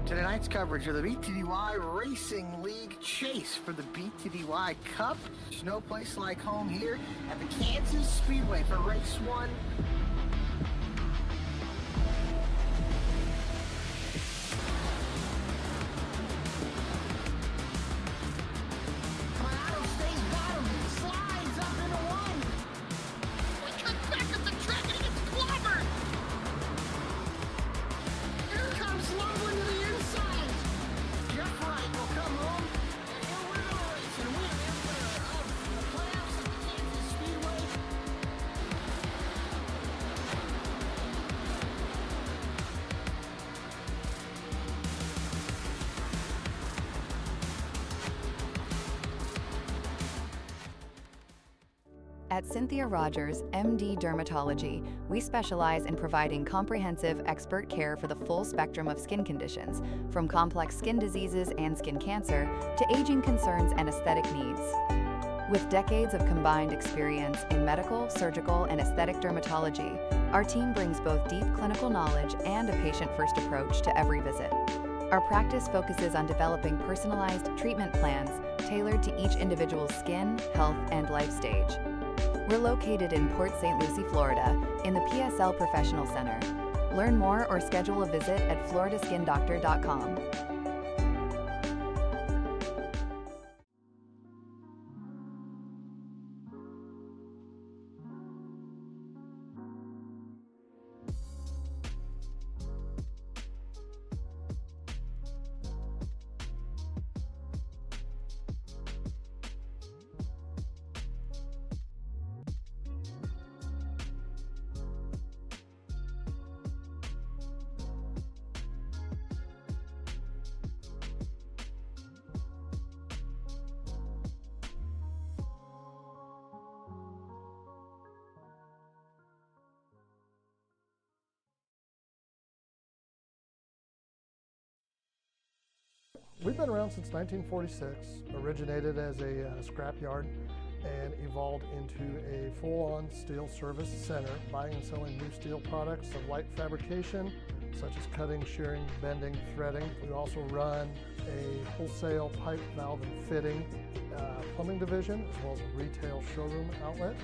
To tonight's coverage of the BTDY Racing League Chase for the BTDY Cup. There's no place like home here at the Kansas Speedway for race 1. Colorado stays bottom, slides up into 1. He comes back up the track and he gets clobbered. Here comes Loveland to the inside. Jeff Wright will come home and he'll win the race and win the winner of the playoffs at the Kansas Speedway. At Cynthia Rogers, MD Dermatology, we specialize in providing comprehensive expert care for the full spectrum of skin conditions, from complex skin diseases and skin cancer to aging concerns and aesthetic needs. With decades of combined experience in medical, surgical, and aesthetic dermatology, our team brings both deep clinical knowledge and a patient-first approach to every visit. Our practice focuses on developing personalized treatment plans tailored to each individual's skin, health, and life stage. We're located in Port St. Lucie, Florida, in the PSL Professional Center. Learn more or schedule a visit at floridaskindoctor.com. We've been around since 1946, originated as a scrapyard and evolved into a full-on steel service center, buying and selling new steel products of light fabrication, such as cutting, shearing, bending, threading. We also run a wholesale pipe, valve, and fitting plumbing division, as well as a retail showroom outlet.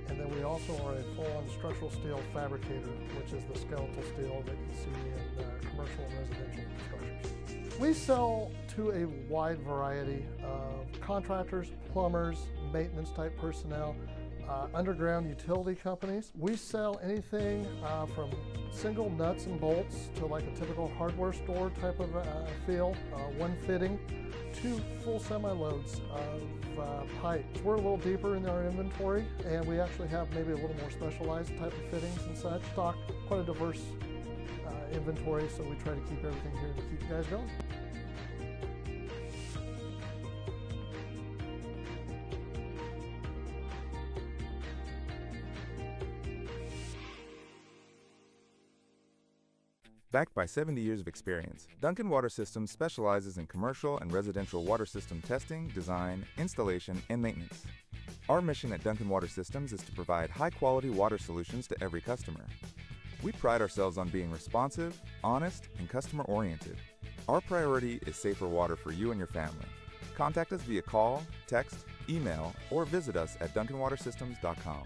And then we also are a full-on structural steel fabricator, which is the skeletal steel that you see in commercial and residential structures. We sell to a wide variety of contractors, plumbers, maintenance type personnel, underground utility companies. We sell anything from single nuts and bolts to like a typical hardware store type of feel, one fitting, to full semi-loads of pipes. We're a little deeper in our inventory, and we actually have maybe a little more specialized type of fittings and such. Stock quite a diverse inventory, so we try to keep everything here to keep you guys going. Backed by 70 years of experience, Duncan Water Systems specializes in commercial and residential water system testing, design, installation, and maintenance. Our mission at Duncan Water Systems is to provide high-quality water solutions to every customer. We pride ourselves on being responsive, honest, and customer-oriented. Our priority is safer water for you and your family. Contact us via call, text, email, or visit us at duncanwatersystems.com.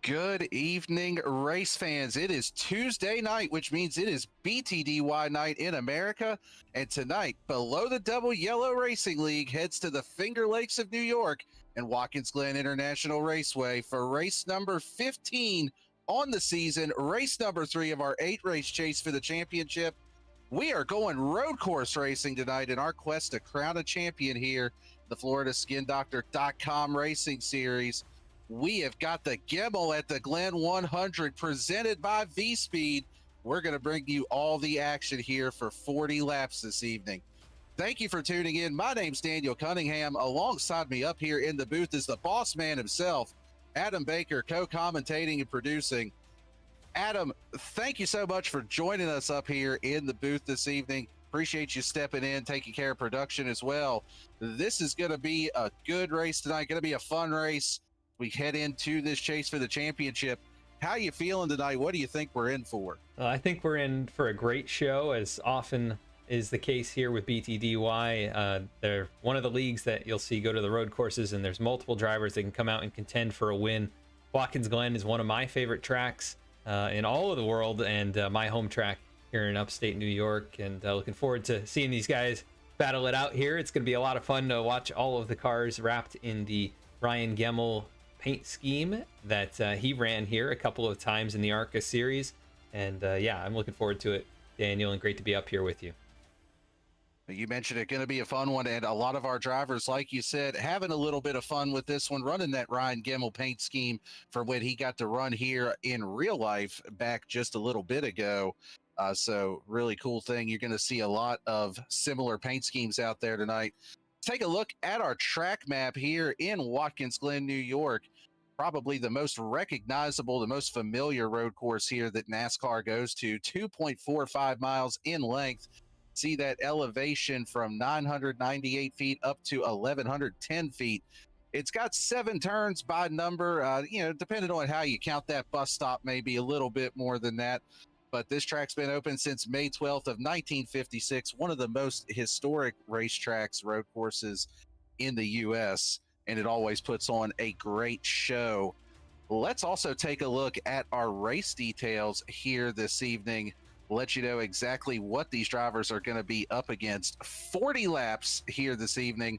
Good evening, race fans. It is Tuesday night, which means it is BTDY night in America. And tonight, Below the Double Yellow Racing League heads to the Finger Lakes of New York and Watkins Glen International Raceway for race number 15 on the season, race number 3 of our 8-race chase for the championship. We are going road course racing tonight in our quest to crown a champion here, the FloridaSkinDoctor.com Racing Series. We have got the Gemmell at the Glen 100 presented by VSPEED. We're going to bring you all the action here for 40 laps this evening. Thank you for tuning in. My name's Daniel Cunningham. Alongside me up here in the booth is the boss man himself, Adam Baker, co-commentating and producing. Adam, thank you so much for joining us up here in the booth this evening. Appreciate you stepping in, taking care of production as well. This is going to be a good race tonight, going to be a fun race. We head into this chase for the championship. How you feeling tonight? What do you think we're in for? I think we're in for a great show, as often is the case here with BTDY. They're one of the leagues that you'll see go to the road courses, and there's multiple drivers that can come out and contend for a win. Watkins Glen is one of my favorite tracks in all of the world, and my home track here in upstate New York. And looking forward to seeing these guys battle it out here. It's going to be a lot of fun to watch all of the cars wrapped in the Ryan Gemmell paint scheme that he ran here a couple of times in the ARCA series. And yeah, I'm looking forward to it, Daniel, and great to be up here with you. You mentioned it, going to be a fun one, and a lot of our drivers, like you said, having a little bit of fun with this one, running that Ryan Gemmell paint scheme for when he got to run here in real life back just a little bit ago. So really cool thing. You're going to see a lot of similar paint schemes out there tonight. Take a look at our track map here in Watkins Glen, New York. Probably the most recognizable, the most familiar road course here that NASCAR goes to, 2.45 miles in length. See that elevation from 998 feet up to 1,110 feet. It's got 7 turns by number, depending on how you count that bus stop, maybe a little bit more than that. But this track's been open since May 12th of 1956, one of the most historic racetracks, road courses in the U.S., and it always puts on a great show. Let's also take a look at our race details here this evening, let you know exactly what these drivers are going to be up against. 40 laps here this evening.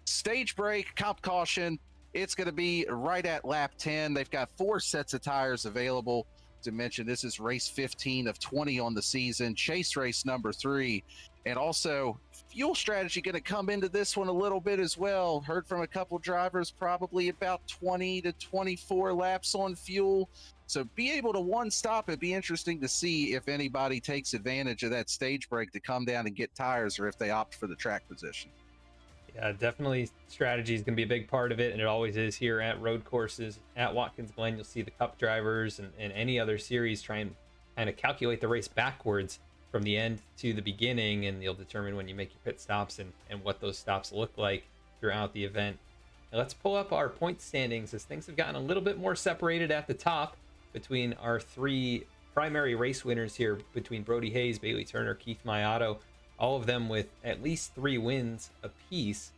Stage break, comp caution, it's going to be right at lap 10. They've got 4 sets of tires available. To mention, this is race 15 of 20 on the season, chase race number 3. And also fuel strategy going to come into this one a little bit as well. Heard from a couple drivers, probably about 20 to 24 laps on fuel. So be able to one stop. It'd be interesting to see if anybody takes advantage of that stage break to come down and get tires, or if they opt for the track position. Yeah, definitely strategy is going to be a big part of it, and it always is here at road courses. At Watkins Glen, you'll see the Cup drivers and any other series try and kind of calculate the race backwards from the end to the beginning, and you'll determine when you make your pit stops and what those stops look like throughout the event. Now let's pull up our point standings, as things have gotten a little bit more separated at the top between our 3 primary race winners here, between Brody Hays, Bailey Turner, Keith Mayato, all of them with at least 3 wins apiece.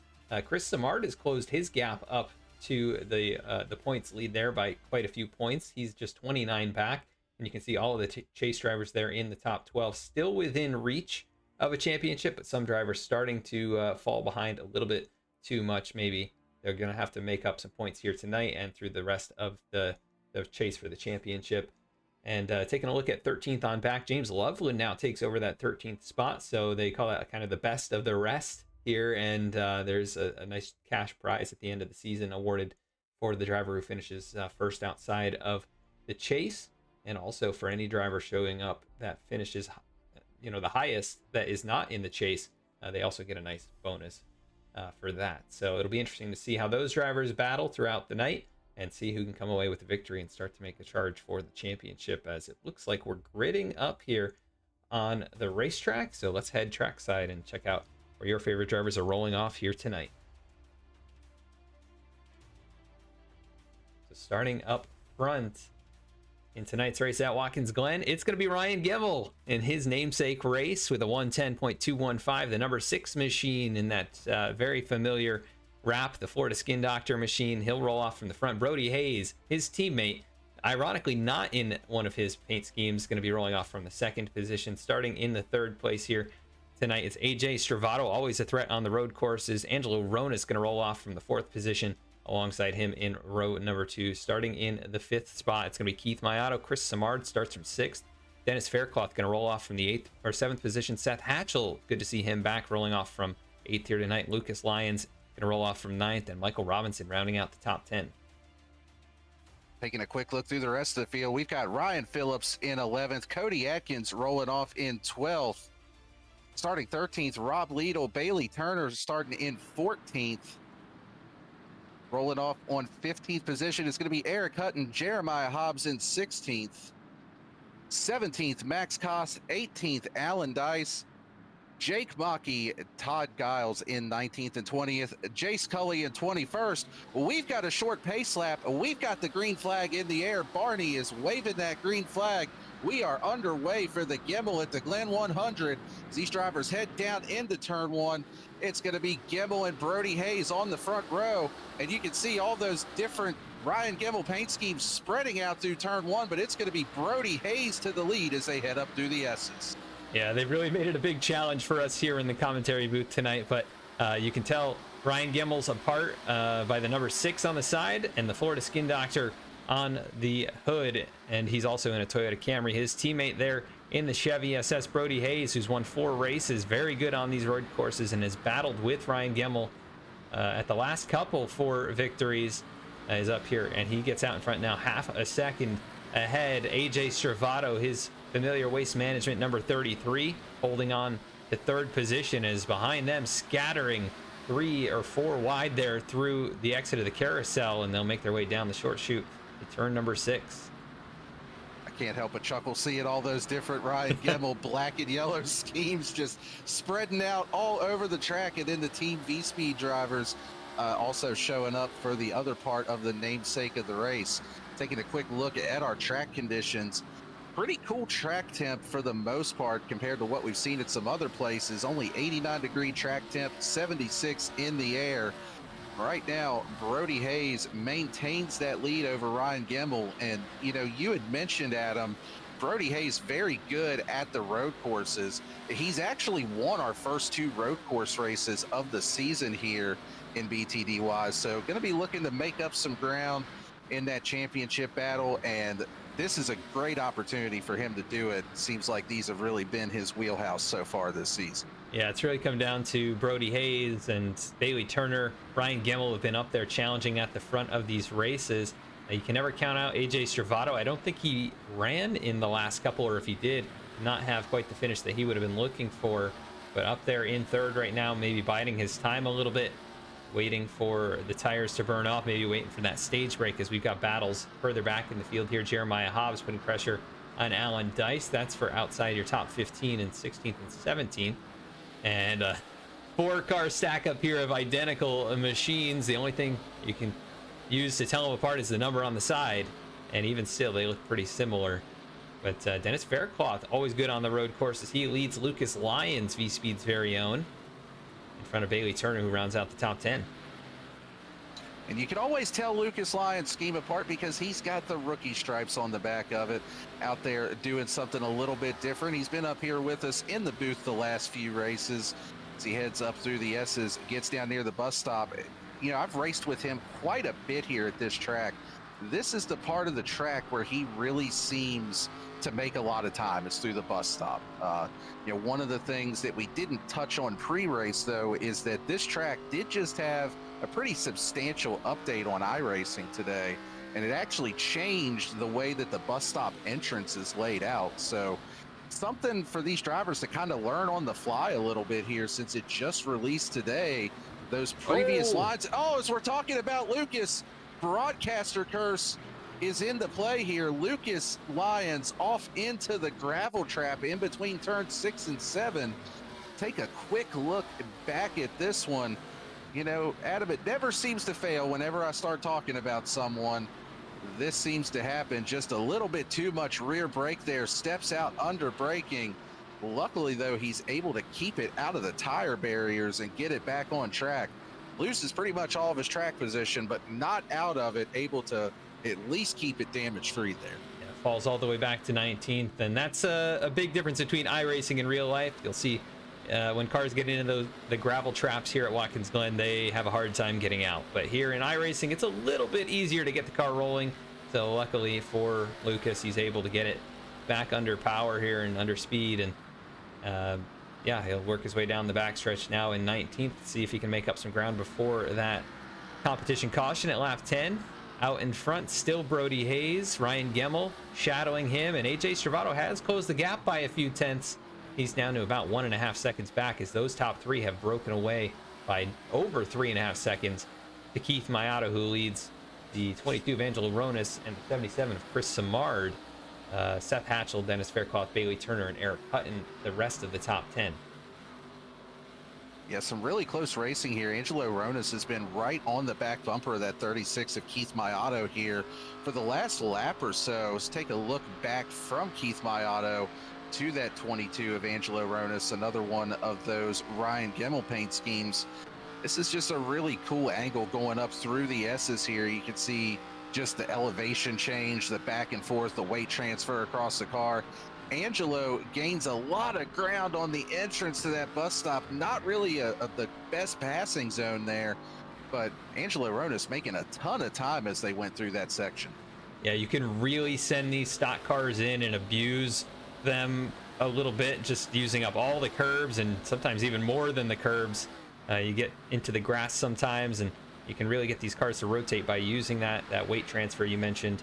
Chris Samard has closed his gap up to the points lead there by quite a few points. He's just 29 back, and you can see all of the chase drivers there in the top 12, still within reach of a championship, but some drivers starting to fall behind a little bit too much. Maybe they're going to have to make up some points here tonight and through the rest of the chase for the championship. And taking a look at 13th on back, James Loveland now takes over that 13th spot. So they call that kind of the best of the rest here. And there's a nice cash prize at the end of the season awarded for the driver who finishes first outside of the chase. And also for any driver showing up that finishes, the highest that is not in the chase, they also get a nice bonus for that. So it'll be interesting to see how those drivers battle throughout the night, and see who can come away with the victory and start to make a charge for the championship, as it looks like we're gridding up here on the racetrack. So let's head trackside and check out where your favorite drivers are rolling off here tonight. So starting up front in tonight's race at Watkins Glen, it's going to be Ryan Gemmell in his namesake race with a 110.215, the number 6 machine in that very familiar wrap, the Florida Skin Doctor machine. He'll roll off from the front. Brody Hays, his teammate, ironically not in one of his paint schemes, going to be rolling off from the 2nd position. Starting in the 3rd place here tonight, it's AJ Stravato, always a threat on the road courses. Angelo Rona is going to roll off from the 4th position alongside him in row number 2. Starting in the 5th spot, it's going to be Keith Mayato. Chris Samard starts from 6th. Dennis Faircloth going to roll off from the 8th or 7th position. Seth Hatchell, good to see him back, rolling off from 8th here tonight. Lucas Lyons going to roll off from 9th, and Michael Robinson rounding out the top 10. Taking a quick look through the rest of the field, we've got Ryan Phillips in 11th, Cody Atkins rolling off in 12th. Starting 13th, Rob Liedel. Bailey Turner starting in 14th. Rolling off on 15th position is going to be Eric Hutton. Jeremiah Hobbs in 16th. 17th, Max Koss. 18th, Alan Dice. Jake Mockey, Todd Giles in 19th and 20th, Jace Cully in 21st. We've got a short pace lap. We've got the green flag in the air. Barney is waving that green flag. We are underway for the Gemmell at the Glen 100. As these drivers head down into turn 1, it's going to be Gemmell and Brody Hays on the front row. And you can see all those different Ryan Gemmell paint schemes spreading out through turn 1, but it's going to be Brody Hays to the lead as they head up through the S's. Yeah, they really made it a big challenge for us here in the commentary booth tonight, but you can tell Ryan Gemmell's apart by the number 6 on the side and the Florida Skin Doctor on the hood, and he's also in a Toyota Camry. His teammate there in the Chevy SS, Brody Hays, who's won 4 races, very good on these road courses, and has battled with Ryan Gemmell at the last couple for victories, is up here, and he gets out in front now, half a second ahead. AJ Stravato, his familiar Waste Management number 33, holding on to 3rd position, is behind them, scattering 3 or 4 wide there through the exit of the carousel, and they'll make their way down the short chute to turn number 6. I can't help but chuckle seeing all those different Ryan Gemmell black and yellow schemes just spreading out all over the track, and then the Team VSPEED drivers also showing up for the other part of the namesake of the race. Taking a quick look at our track conditions, pretty cool track temp for the most part compared to what we've seen at some other places. Only 89-degree track temp, 76 in the air. Right now, Brody Hays maintains that lead over Ryan Gemmell. And, you know, you had mentioned, Adam, Brody Hays very good at the road courses. He's actually won our first 2 road course races of the season here in BTDY. So going to be looking to make up some ground in that championship battle, and this is a great opportunity for him to do it. Seems like these have really been his wheelhouse so far this season. Yeah, it's really come down to Brody Hays and Bailey Turner. Ryan Gemmell have been up there challenging at the front of these races. You can never count out AJ Stravato. I don't think he ran in the last couple, or if he did, not have quite the finish that he would have been looking for, but up there in 3rd right now, maybe biding his time a little bit, waiting for the tires to burn off, maybe waiting for that stage break, as we've got battles further back in the field here. Jeremiah Hobbs putting pressure on Alan Dice. That's for outside your top 15 and 16th and 17th. And 4-car stack up here of identical machines. The only thing you can use to tell them apart is the number on the side, and even still they look pretty similar. But Dennis Faircloth, always good on the road courses. He leads Lucas Lyons, VSPEED's very own, in front of Bailey Turner, who rounds out the top 10. And you can always tell Lucas Lyons' scheme apart because he's got the rookie stripes on the back of it, out there doing something a little bit different. He's been up here with us in the booth the last few races as he heads up through the S's, gets down near the bus stop. You know, I've raced with him quite a bit here at this track. This is the part of the track where he really seems to make a lot of time. It's through the bus stop. You know, one of the things that we didn't touch on pre-race, though, is that this track did just have a pretty substantial update on iRacing today, and it actually changed the way that the bus stop entrance is laid out. So something for these drivers to kind of learn on the fly a little bit here, since it just released today. Those previous lines. Oh, as we're talking about Lucas, broadcaster curse is into play here. Lucas Lyons off into the gravel trap in between turns 6 and 7. Take a quick look back at this one. You know, Adam, it never seems to fail whenever I start talking about someone. This seems to happen. Just a little bit too much rear brake there. Steps out under braking. Luckily, though, he's able to keep it out of the tire barriers and get it back on track. Loses pretty much all of his track position, but not out of it, able to at least keep it damage free there. Yeah, falls all the way back to 19th, and that's a big difference between iRacing and real life. You'll see when cars get into the gravel traps here at Watkins Glen, they have a hard time getting out. But here in iRacing, it's a little bit easier to get the car rolling. So luckily for Lucas, he's able to get it back under power here and under speed. And yeah, he'll work his way down the backstretch now in 19th, see if he can make up some ground before that competition caution at lap 10. Out in front, still Brody Hays, Ryan Gemmell shadowing him, and AJ Stravato has closed the gap by a few tenths. He's down to about 1.5 seconds back as those top three have broken away by over 3.5 seconds to Keith Mayato, who leads the 22 of Angelo Ronas and the 77 of Chris Samard. Seth Hatchell, Dennis Faircloth, Bailey Turner, and Eric Hutton, the rest of the top 10. Yeah, some really close racing here. Angelo Ronas has been right on the back bumper of that 36 of Keith Mayato here for the last lap or so. Let's take a look back from Keith Mayato to that 22 of Angelo Ronas, another one of those Ryan Gemmell paint schemes. This is just a really cool angle going up through the S's here. You can see just the elevation change, the back and forth, the weight transfer across the car. Angelo gains a lot of ground on the entrance to that bus stop. Not really the best passing zone there, but Angelo Ronas making a ton of time as they went through that section. Yeah, you can really send these stock cars in and abuse them a little bit, just using up all the curbs and sometimes even more than the curbs. You get into the grass sometimes, and you can really get these cars to rotate by using that weight transfer you mentioned.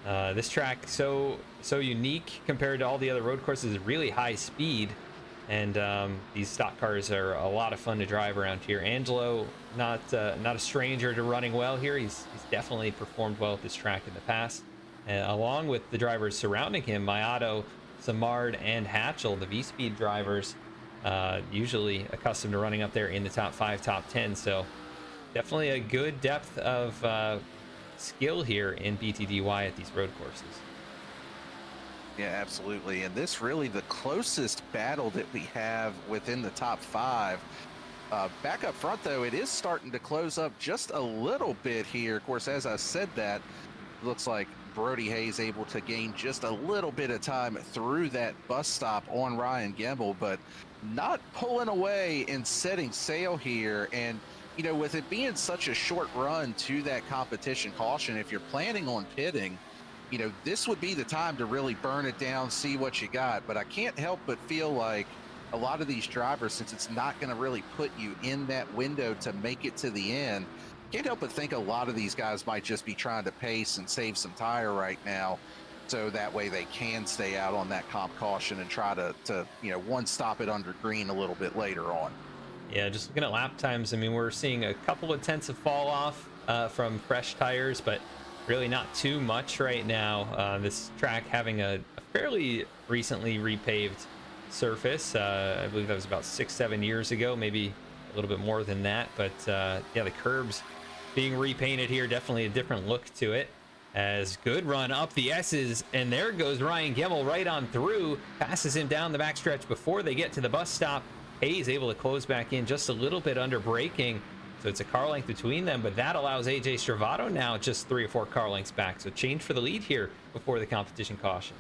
This track so unique compared to all the other road courses, really high speed, and these stock cars are a lot of fun to drive around here. Angelo, not a stranger to running well here. He's definitely performed well at this track in the past, along with the drivers surrounding him, Mayato, Samard, and Hatchell, the VSPEED drivers, usually accustomed to running up there in the top 5, top 10. So definitely a good depth of skill here in BTDY at these road courses. Yeah, absolutely. And this really the closest battle that we have within the top 5. Back up front, though, it is starting to close up just a little bit here. Of course, as I said that, it looks like Brody Hays able to gain just a little bit of time through that bus stop on Ryan Gemmell, but not pulling away and setting sail here. And you know, with it being such a short run to that competition caution, if you're planning on pitting, you know, this would be the time to really burn it down, see what you got. But I can't help but feel like a lot of these drivers, since it's not going to really put you in that window to make it to the end, can't help but think a lot of these guys might just be trying to pace and save some tire right now, so that way they can stay out on that comp caution and try to you know, one stop it under green a little bit later on. Yeah, just looking at lap times, I mean, we're seeing a couple of tenths of fall off from fresh tires, but really not too much right now. This track having a fairly recently repaved surface. I believe that was about 6-7 years ago, maybe a little bit more than that. But yeah, the curbs being repainted here, definitely a different look to it. As good run up the S's, and there goes Ryan Gemmell right on through, passes him down the backstretch before they get to the bus stop. Hayes able to close back in just a little bit under braking, so it's a car length between them, but that allows AJ Stravato now just 3 or 4 car lengths back, so change for the lead here before the competition caution.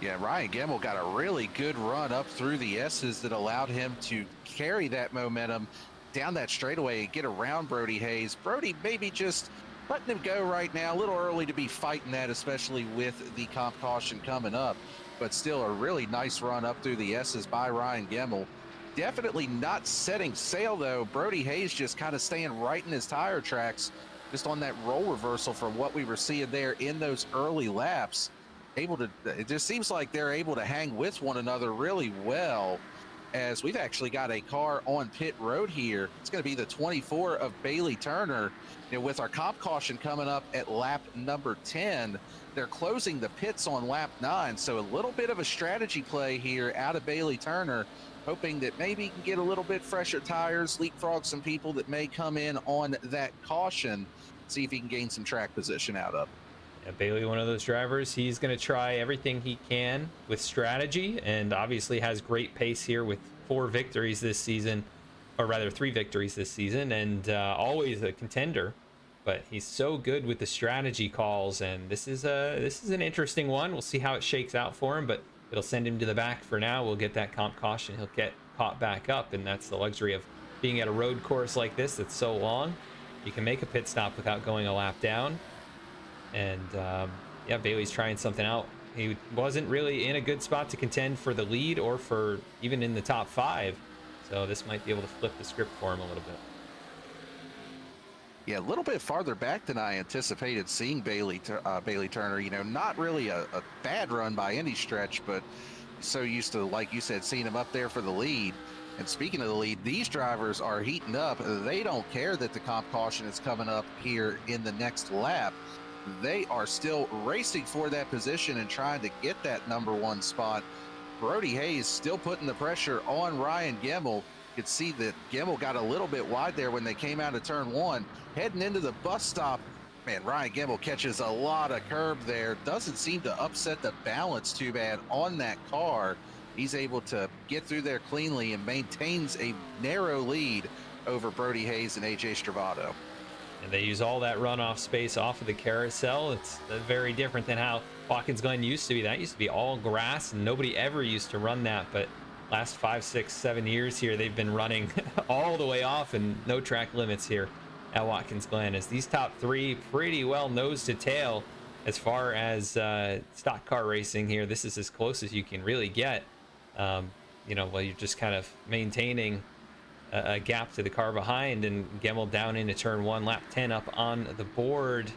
Yeah, Ryan Gemmell got a really good run up through the S's that allowed him to carry that momentum down that straightaway and get around Brody Hays. Brody maybe just letting him go right now, a little early to be fighting that, especially with the comp caution coming up, but still a really nice run up through the S's by Ryan Gemmell. Definitely not setting sail, though. Brody Hays just kind of staying right in his tire tracks, just on that roll reversal from what we were seeing there in those early laps. It just seems like they're able to hang with one another really well, as we've actually got a car on pit road here. It's going to be the 24 of Bailey Turner. You know, with our comp caution coming up at lap number 10, they're closing the pits on lap 9. So a little bit of a strategy play here out of Bailey Turner, hoping that maybe he can get a little bit fresher tires, leapfrog some people that may come in on that caution, see if he can gain some track position out of it. Yeah, Bailey, one of those drivers, he's going to try everything he can with strategy, and obviously has great pace here with 4 victories this season, or rather 3 victories this season, and always a contender but he's so good with the strategy calls, and this is an interesting one. We'll see how it shakes out for him, but it'll send him to the back for now. We'll get that comp caution. He'll get caught back up, and that's the luxury of being at a road course like this that's so long. You can make a pit stop without going a lap down. And yeah, Bailey's trying something out. He wasn't really in a good spot to contend for the lead or for even in the top 5. So this might be able to flip the script for him a little bit. Yeah, a little bit farther back than I anticipated seeing Bailey Turner. You know, not really a bad run by any stretch, but so used to, like you said, seeing him up there for the lead. And speaking of the lead, these drivers are heating up. They don't care that the comp caution is coming up here in the next lap. They are still racing for that position and trying to get that #1 spot. Brody Hays still putting the pressure on Ryan Gemmell. You could see that Gemmell got a little bit wide there when they came out of turn 1. Heading into the bus stop, man, Ryan Gemmell catches a lot of curb there. Doesn't seem to upset the balance too bad on that car. He's able to get through there cleanly and maintains a narrow lead over Brody Hays and AJ Stravato. And they use all that runoff space off of the carousel. It's very different than how Watkins Glen used to be. That used to be all grass, and nobody ever used to run that. But last 5, 6, 7 years here, they've been running all the way off and no track limits here at Watkins Glen. As these top 3 pretty well nose to tail as far as stock car racing here. This is as close as you can really get. You know, while you're just kind of maintaining a gap to the car behind. And Gemmell down into turn 1, lap 10 up on the board.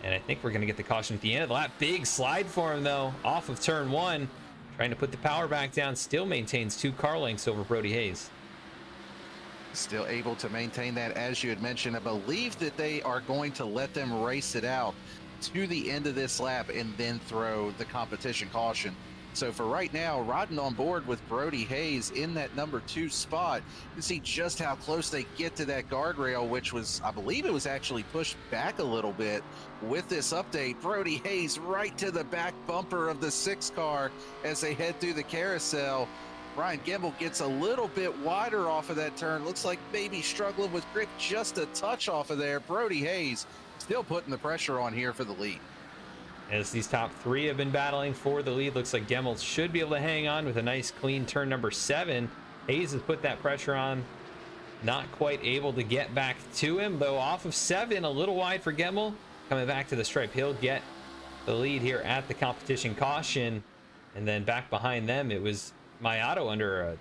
And I think we're going to get the caution at the end of the lap. Big slide for him, though, off of turn 1. Trying to put the power back down. Still maintains 2 car lengths over Brody Hays. Still able to maintain that, as you had mentioned. I believe that they are going to let them race it out to the end of this lap and then throw the competition caution. So for right now, riding on board with Brody Hays in that #2 spot. You can see just how close they get to that guardrail, which was, I believe it was actually pushed back a little bit with this update. Brody Hays right to the back bumper of the 6 car as they head through the carousel. Ryan Gemmell gets a little bit wider off of that turn. Looks like maybe struggling with grip just a touch off of there. Brody Hays still putting the pressure on here for the lead. As these top 3 have been battling for the lead, looks like Gemmell should be able to hang on with a nice clean turn #7. Hayes has put that pressure on. Not quite able to get back to him, though off of 7, a little wide for Gemmell. Coming back to the stripe, he'll get the lead here at the competition caution. And then back behind them, it was Mayato under a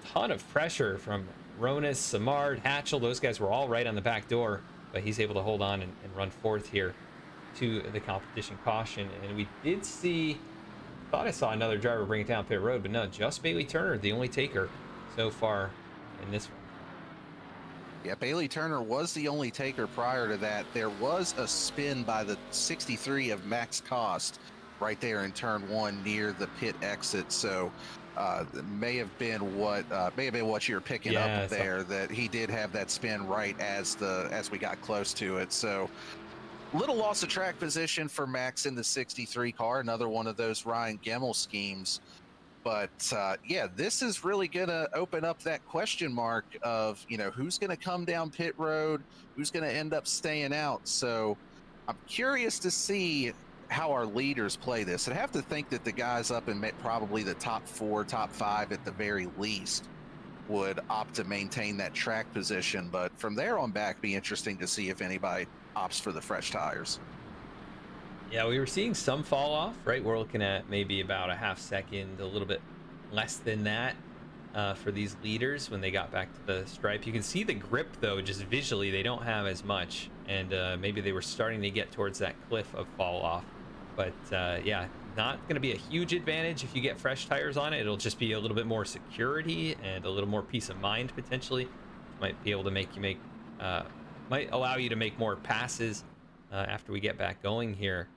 ton of pressure from Ronis, Samard, Hatchell. Those guys were all right on the back door, but he's able to hold on and run 4th here to the competition caution. And we did see, thought I saw another driver bring it down pit road, but no, just Bailey Turner, the only taker so far in this one. Yeah, Bailey Turner was the only taker prior to that. There was a spin by the 63 of Max Cost right there in turn 1 near the pit exit. So may have been what you're picking up there, that he did have that spin right as we got close to it. So little loss of track position for Max in the 63 car, another one of those Ryan Gemmell schemes. But yeah, this is really going to open up that question mark of, you know, who's going to come down pit road, who's going to end up staying out. So I'm curious to see how our leaders play this. I'd have to think that the guys up in probably the top 4, top 5 at the very least would opt to maintain that track position. But from there on back, be interesting to see if anybody opts for the fresh tires. Yeah, we were seeing some fall off, right? We're looking at maybe about a half second, a little bit less than that for these leaders when they got back to the stripe. You can see the grip, though, just visually, they don't have as much. And maybe they were starting to get towards that cliff of fall off. But yeah, not going to be a huge advantage if you get fresh tires on it. It'll just be a little bit more security and a little more peace of mind, potentially. Might be able to might allow you to make more passes after we get back going here.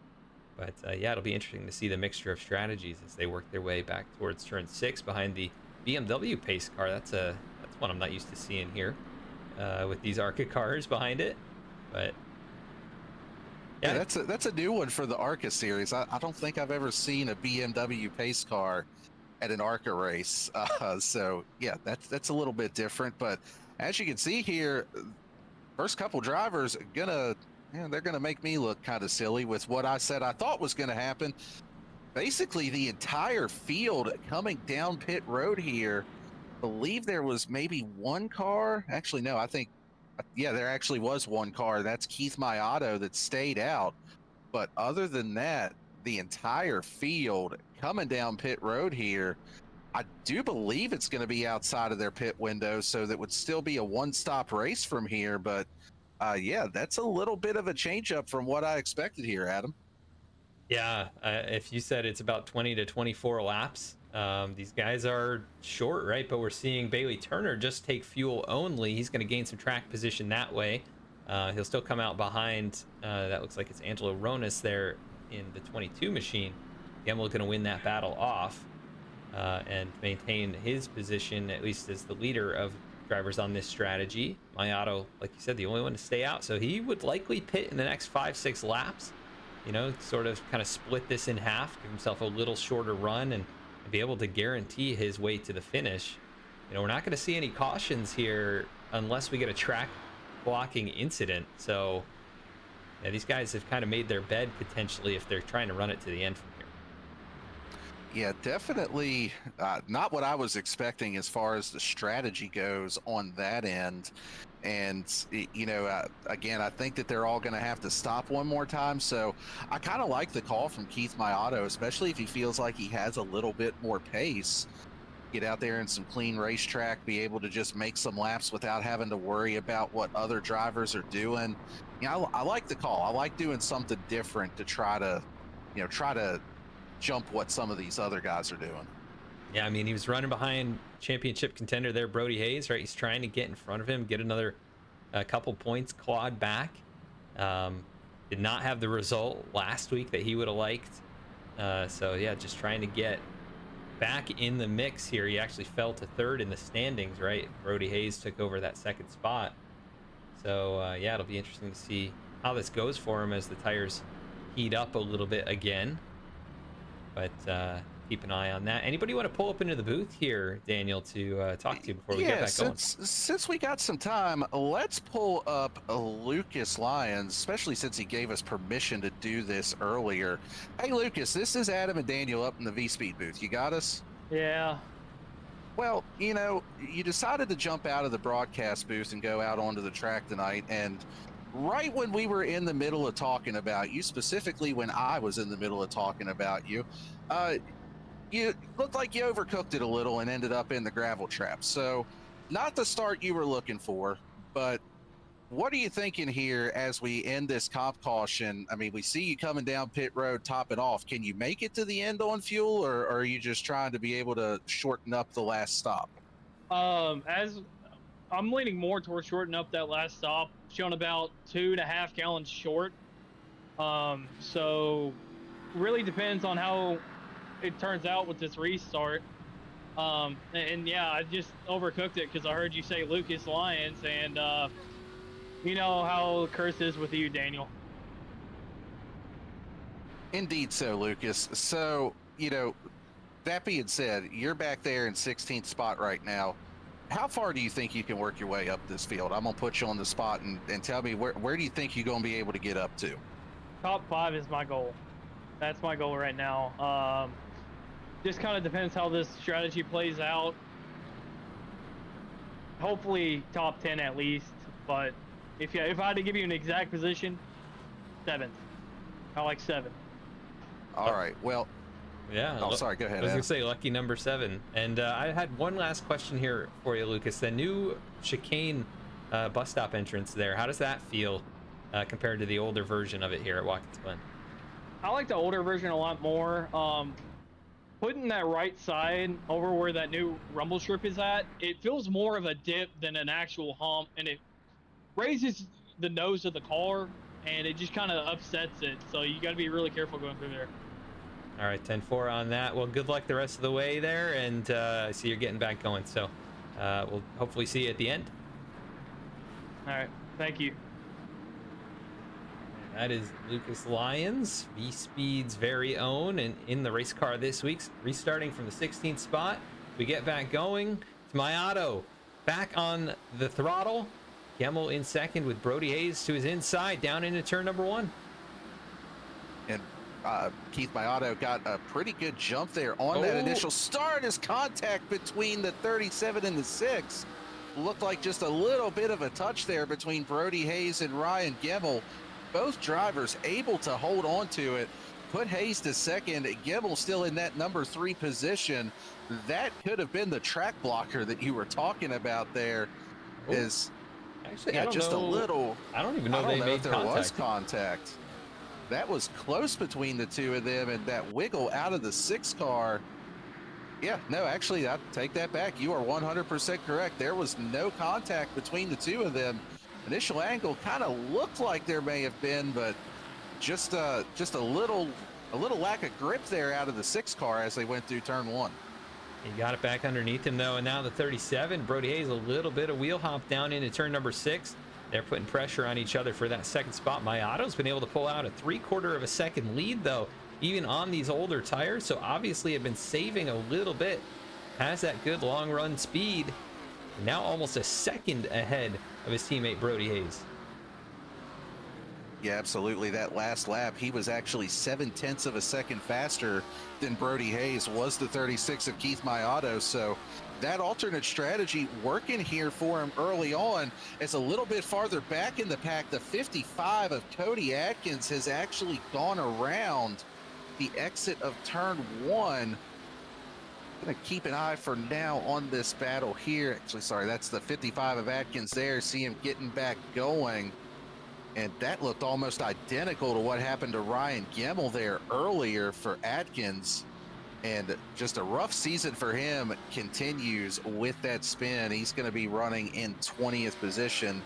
But yeah, it'll be interesting to see the mixture of strategies as they work their way back towards turn 6 behind the BMW pace car. That's one I'm not used to seeing here with these ARCA cars behind it. But yeah, that's a new one for the ARCA series. I don't think I've ever seen a BMW pace car at an ARCA race. So yeah, that's a little bit different. But as you can see here, first couple drivers gonna Yeah, they're going to make me look kind of silly with what I said I thought was going to happen. Basically, the entire field coming down pit road here, believe there was maybe one car. Actually, no, I think, yeah, there actually was one car. That's Keith Mayato that stayed out. But other than that, the entire field coming down pit road here, I do believe it's going to be outside of their pit window, so that would still be a one-stop race from here. But yeah, that's a little bit of a change up from what I expected here, Adam. Yeah, if you said it's about 20 to 24 laps, these guys are short, right? But we're seeing Bailey Turner just take fuel only. He's going to gain some track position that way. He'll still come out behind, that looks like it's Angelo Ronis there in the 22 machine. Gemmell going to win that battle off and maintain his position, at least as the leader of drivers on this strategy. Mayato, like you said, the only one to stay out, so he would likely pit in the next 5-6 laps. You know, sort of kind of split this in half, give himself a little shorter run, and be able to guarantee his way to the finish. You know, we're not going to see any cautions here unless we get a track blocking incident. So yeah, these guys have kind of made their bed potentially if they're trying to run it to the end from here. Yeah, definitely not what I was expecting as far as the strategy goes on that end. And, you know, again, I think that they're all going to have to stop one more time. So I kind of like the call from Keith Mayato, especially if he feels like he has a little bit more pace. Get out there in some clean racetrack, be able to just make some laps without having to worry about what other drivers are doing. You know, I like the call. I like doing something different to try to, you know, try to jump what some of these other guys are doing. Yeah, I mean, he was running behind championship contender there, Brody Hays, right? He's trying to get in front of him, get another couple points clawed back. Did not have the result last week that he would have liked. So, yeah, just trying to get back in the mix here. He actually fell to third in the standings, right? Brody Hays took over that second spot. So, yeah, it'll be interesting to see how this goes for him as the tires heat up a little bit again. But keep an eye on that. Anybody want to pull up into the booth here, Daniel, to talk to you before we get back going? Since we got some time, let's pull up Lucas Lyons, especially since he gave us permission to do this earlier. Hey, Lucas, this is Adam and Daniel up in the VSPEED booth. You got us? Yeah. Well, you know, you decided to jump out of the broadcast booth and go out onto the track tonight, and right when we were in the middle of talking about you, specifically when I was in the middle of talking about you, you looked like you overcooked it a little and ended up in the gravel trap. So not the start you were looking for, but what are you thinking here as we end this comp caution? I mean, we see you coming down pit road, top it off. Can you make it to the end on fuel, or are you just trying to be able to shorten up the last stop? As I'm leaning more towards shortening up that last stop, showing about 2.5 gallons short. So really depends on how it turns out with this restart. And yeah, I just overcooked it because I heard you say Lucas Lyons, and you know how the curse is with you, Daniel. Indeed so, Lucas. So, you know, that being said, you're back there in 16th spot right now. How far do you think you can work your way up this field? I'm going to put you on the spot and tell me where do you think you're going to be able to get up to? Top 5 is my goal. That's my goal right now. Just kind of depends how this strategy plays out. Hopefully top 10 at least, but if I had to give you an exact position, 7th. I like 7. All right. Well, yeah. Oh, sorry. Go ahead. I was going to say lucky number 7. And I had one last question here for you, Lucas. The new chicane bus stop entrance there, how does that feel compared to the older version of it here at Watkins Glen? I like the older version a lot more. Putting that right side over where that new rumble strip is at, it feels more of a dip than an actual hump, and it raises the nose of the car, and it just kind of upsets it. So you got to be really careful going through there. All right, 10-4 on that. Well, good luck the rest of the way there, and I see you're getting back going. So we'll hopefully see you at the end. All right, thank you. That is Lucas Lyons, VSPEED's very own, and in the race car this week, restarting from the 16th spot. We get back going. It's Mayato back on the throttle. Gemmell in second with Brody Hays to his inside down into turn number 1. And Keith Mayato got a pretty good jump there on that initial start as contact between the 37 and the 6. Looked like just a little bit of a touch there between Brody Hays and Ryan Gemmell. Both drivers able to hold on to it, put Hays to second. Gemmell still in that number 3 position. That could have been the track blocker that you were talking about there. Actually, yeah, I don't just know. a little. I don't even know they made if there contact. was contact. That was close between the two of them, and that wiggle out of the 6 car. Yeah, no, actually, I take that back. You are 100% correct. There was no contact between the two of them. Initial angle kind of looked like there may have been, but just a little lack of grip there out of the 6 car as they went through turn 1. He got it back underneath him though, and now the 37, Brody Hays, a little bit of wheel hop down into turn number 6. They're putting pressure on each other for that second spot. Mayato's been able to pull out a 3/4 of a second lead though, even on these older tires, so obviously have been saving a little bit. Has that good long run speed, and now almost a second ahead of his teammate Brody Hays. Yeah, absolutely. That last lap, he was actually 0.7 of a second faster than Brody Hays, was the 36 of Keith Mayato. So that alternate strategy working here for him early on. It's a little bit farther back in the pack. The 55 of Cody Atkins has actually gone around the exit of turn 1. Gonna keep an eye for now on this battle here. Actually, sorry, that's the 55 of Atkins there. See him getting back going. And that looked almost identical to what happened to Ryan Gemmell there earlier for Atkins. And just a rough season for him continues with that spin. He's going to be running in 20th position,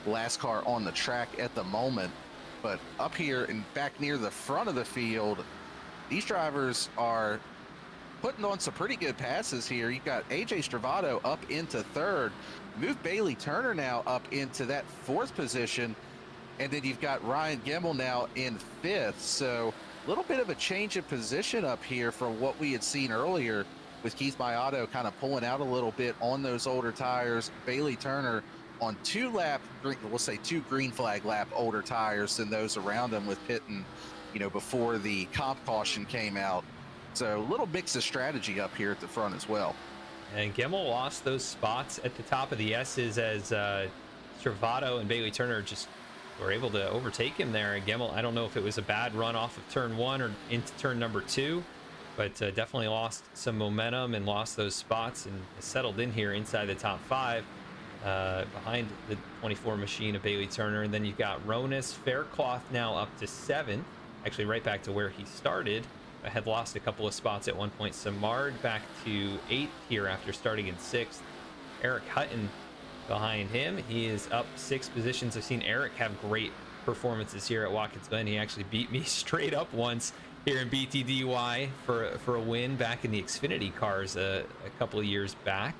last car on the track at the moment. But up here and back near the front of the field, these drivers are putting on some pretty good passes here. You got AJ Stravato up into 3rd, move Bailey Turner now up into that 4th position. And then you've got Ryan Gemmell now in 5th. So a little bit of a change of position up here from what we had seen earlier with Keith Mayato kind of pulling out a little bit on those older tires. Bailey Turner on 2 green flag lap older tires than those around him, with pitting, before the comp caution came out. So a little mix of strategy up here at the front as well. And Gemmell lost those spots at the top of the S's as Stravato and Bailey Turner just were able to overtake him there. And Gemmell, I don't know if it was a bad run off of turn 1 or into turn number 2, but definitely lost some momentum and lost those spots and settled in here inside the top 5 behind the 24 machine of Bailey Turner. And then you've got Ronis Faircloth now up to 7, actually right back to where he started. I had lost a couple of spots at one point. Samard back to 8th here after starting in 6th. Eric Hutton behind him, he is up 6 positions. I've seen Eric have great performances here at Watkins Glen. He actually beat me straight up once here in BTDY for a win back in the Xfinity cars a couple of years back,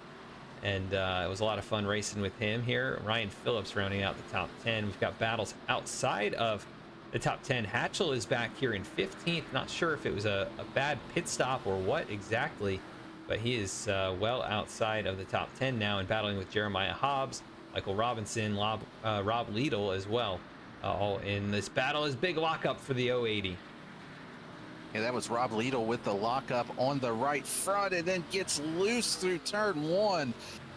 and it was a lot of fun racing with him here. Ryan Phillips rounding out the top 10. We've got battles outside of the top 10. Hatchell is back here in 15th. Not sure if it was a bad pit stop or what exactly, but he is well outside of the top 10 now and battling with Jeremiah Hobbs, Michael Robinson, Rob Liedl as well. All in this battle is big lockup for the 080. Yeah, that was Rob Liedl with the lockup on the right front and then gets loose through turn 1.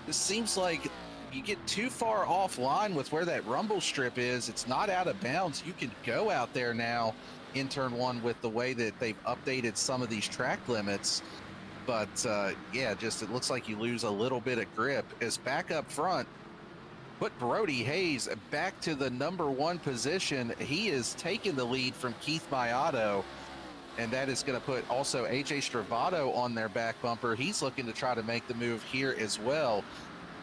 This seems like you get too far offline with where that rumble strip is. It's not out of bounds. You can go out there now in turn 1 with the way that they've updated some of these track limits. But yeah, just it looks like you lose a little bit of grip. As back up front, put Brody Hays back to the number 1 position. He is taking the lead from Keith Mayato, and that is going to put also AJ Stravato on their back bumper. He's looking to try to make the move here as well.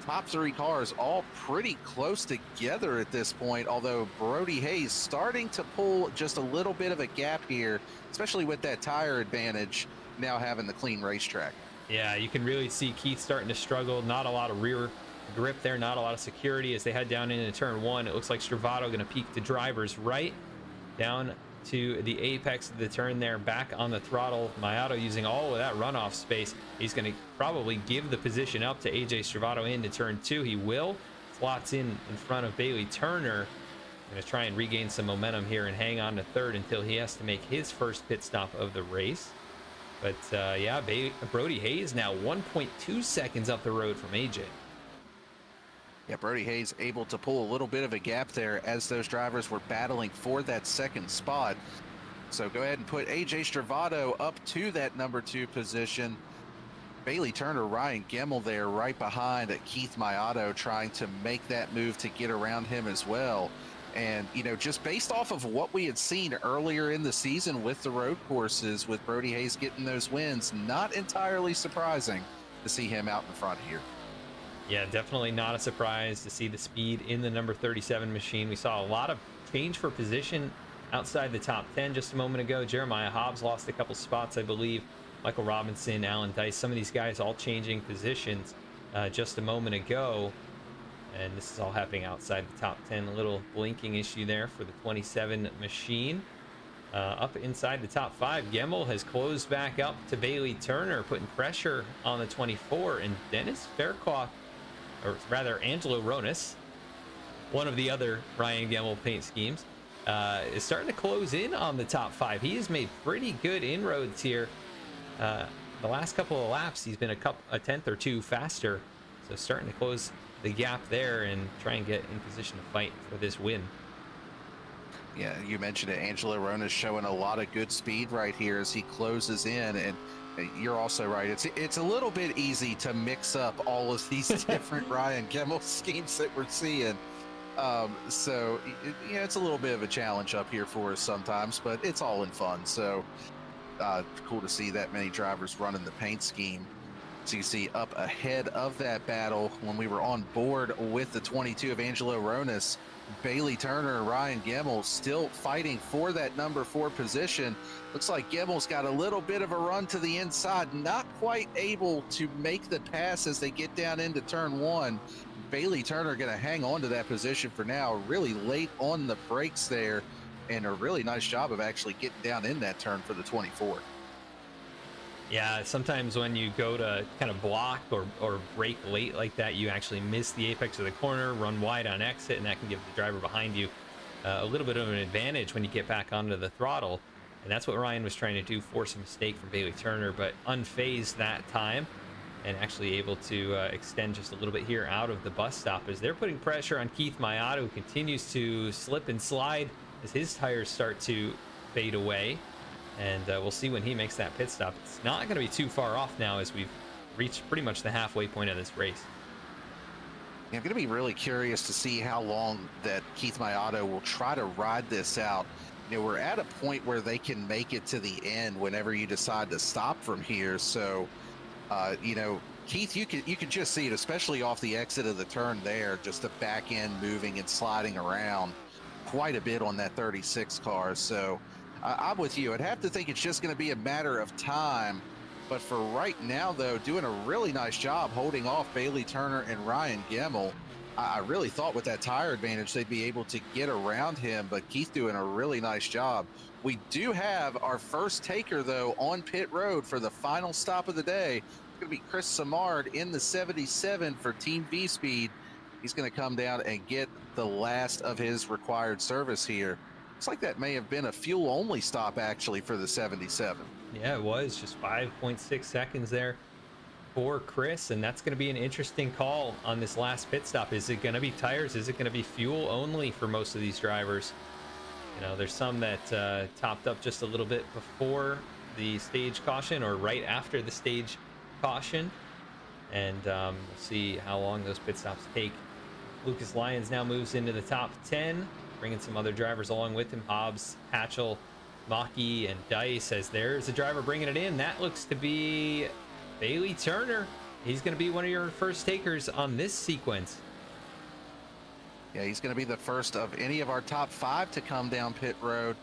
Top 3 cars all pretty close together at this point, although Brody Hays starting to pull just a little bit of a gap here, especially with that tire advantage now having the clean racetrack. Yeah, you can really see Keith starting to struggle. Not a lot of rear grip there, not a lot of security as they head down into turn 1. It looks like Stravato going to peak the driver's right down to the apex of the turn there, back on the throttle. Mayato using all of that runoff space. He's going to probably give the position up to AJ Stravato into turn 2. He will. slots in front of Bailey Turner. Going to try and regain some momentum here and hang on to third until he has to make his first pit stop of the race. But yeah, Brody Hays now 1.2 seconds up the road from AJ. Yeah, Brody Hays able to pull a little bit of a gap there as those drivers were battling for that second spot. So go ahead and put AJ Stravato up to that number 2 position. Bailey Turner, Ryan Gemmell there right behind Keith Mayato, trying to make that move to get around him as well. And, you know, just based off of what we had seen earlier in the season with the road courses, with Brody Hays getting those wins, not entirely surprising to see him out in front here. Yeah, definitely not a surprise to see the speed in the number 37 machine. We saw a lot of change for position outside the top 10 just a moment ago. Jeremiah Hobbs lost a couple spots, I believe. Michael Robinson, Alan Dice, some of these guys all changing positions just a moment ago. And this is all happening outside the top 10. A little blinking issue there for the 27 machine. Up inside the top 5, Gemmell has closed back up to Bailey Turner, putting pressure on the 24. And Dennis Fairclough, or rather Angelo Ronis, one of the other Ryan Gemmell paint schemes, is starting to close in on the top 5. He has made pretty good inroads here. The last couple of laps, he's been a tenth or two faster. So starting to close the gap there and try and get in position to fight for this win. Yeah, you mentioned it. Angelo Ronis showing a lot of good speed right here as he closes in, and you're also right. It's a little bit easy to mix up all of these different Ryan Gemmell schemes that we're seeing. So yeah, it's a little bit of a challenge up here for us sometimes, but it's all in fun. So cool to see that many drivers running the paint scheme. So you see up ahead of that battle when we were on board with the 22 of Angelo Ronis, Bailey Turner and Ryan Gemmell still fighting for that number 4 position. Looks like Gemmell's got a little bit of a run to the inside, not quite able to make the pass as they get down into turn 1. Bailey Turner going to hang on to that position for now, really late on the brakes there, and a really nice job of actually getting down in that turn for the 24. Yeah, sometimes when you go to kind of block or brake late like that, you actually miss the apex of the corner, run wide on exit, and that can give the driver behind you a little bit of an advantage when you get back onto the throttle. And that's what Ryan was trying to do, force a mistake from Bailey Turner, but unfazed that time and actually able to extend just a little bit here out of the bus stop as they're putting pressure on Keith Mayato, who continues to slip and slide as his tires start to fade away. And we'll see when he makes that pit stop. It's not going to be too far off now as we've reached pretty much the halfway point of this race. Yeah, I'm going to be really curious to see how long that Keith Mayato will try to ride this out. You know, we're at a point where they can make it to the end whenever you decide to stop from here. So, you know, Keith, you could just see it, especially off the exit of the turn there, just the back end moving and sliding around quite a bit on that 36 car. So I'm with you. I'd have to think it's just going to be a matter of time. But for right now, though, doing a really nice job holding off Bailey Turner and Ryan Gemmell. I really thought with that tire advantage, they'd be able to get around him, but Keith doing a really nice job. We do have our first taker, though, on pit road for the final stop of the day. It's going to be Chris Samard in the 77 for Team VSPEED. He's going to come down and get the last of his required service here. Looks like that may have been a fuel-only stop, actually, for the 77. Yeah, it was just 5.6 seconds there for Chris, and that's going to be an interesting call on this last pit stop. Is it going to be tires? Is it going to be fuel only for most of these drivers? You know, there's some that topped up just a little bit before the stage caution or right after the stage caution, and we'll see how long those pit stops take. Lucas Lyons now moves into the top 10, bringing some other drivers along with him. Hobbs, Hatchell, Maki, and Dice, as there's a driver bringing it in. That looks to be Bailey Turner. He's going to be one of your first takers on this sequence. Yeah, he's going to be the first of any of our top 5 to come down pit road.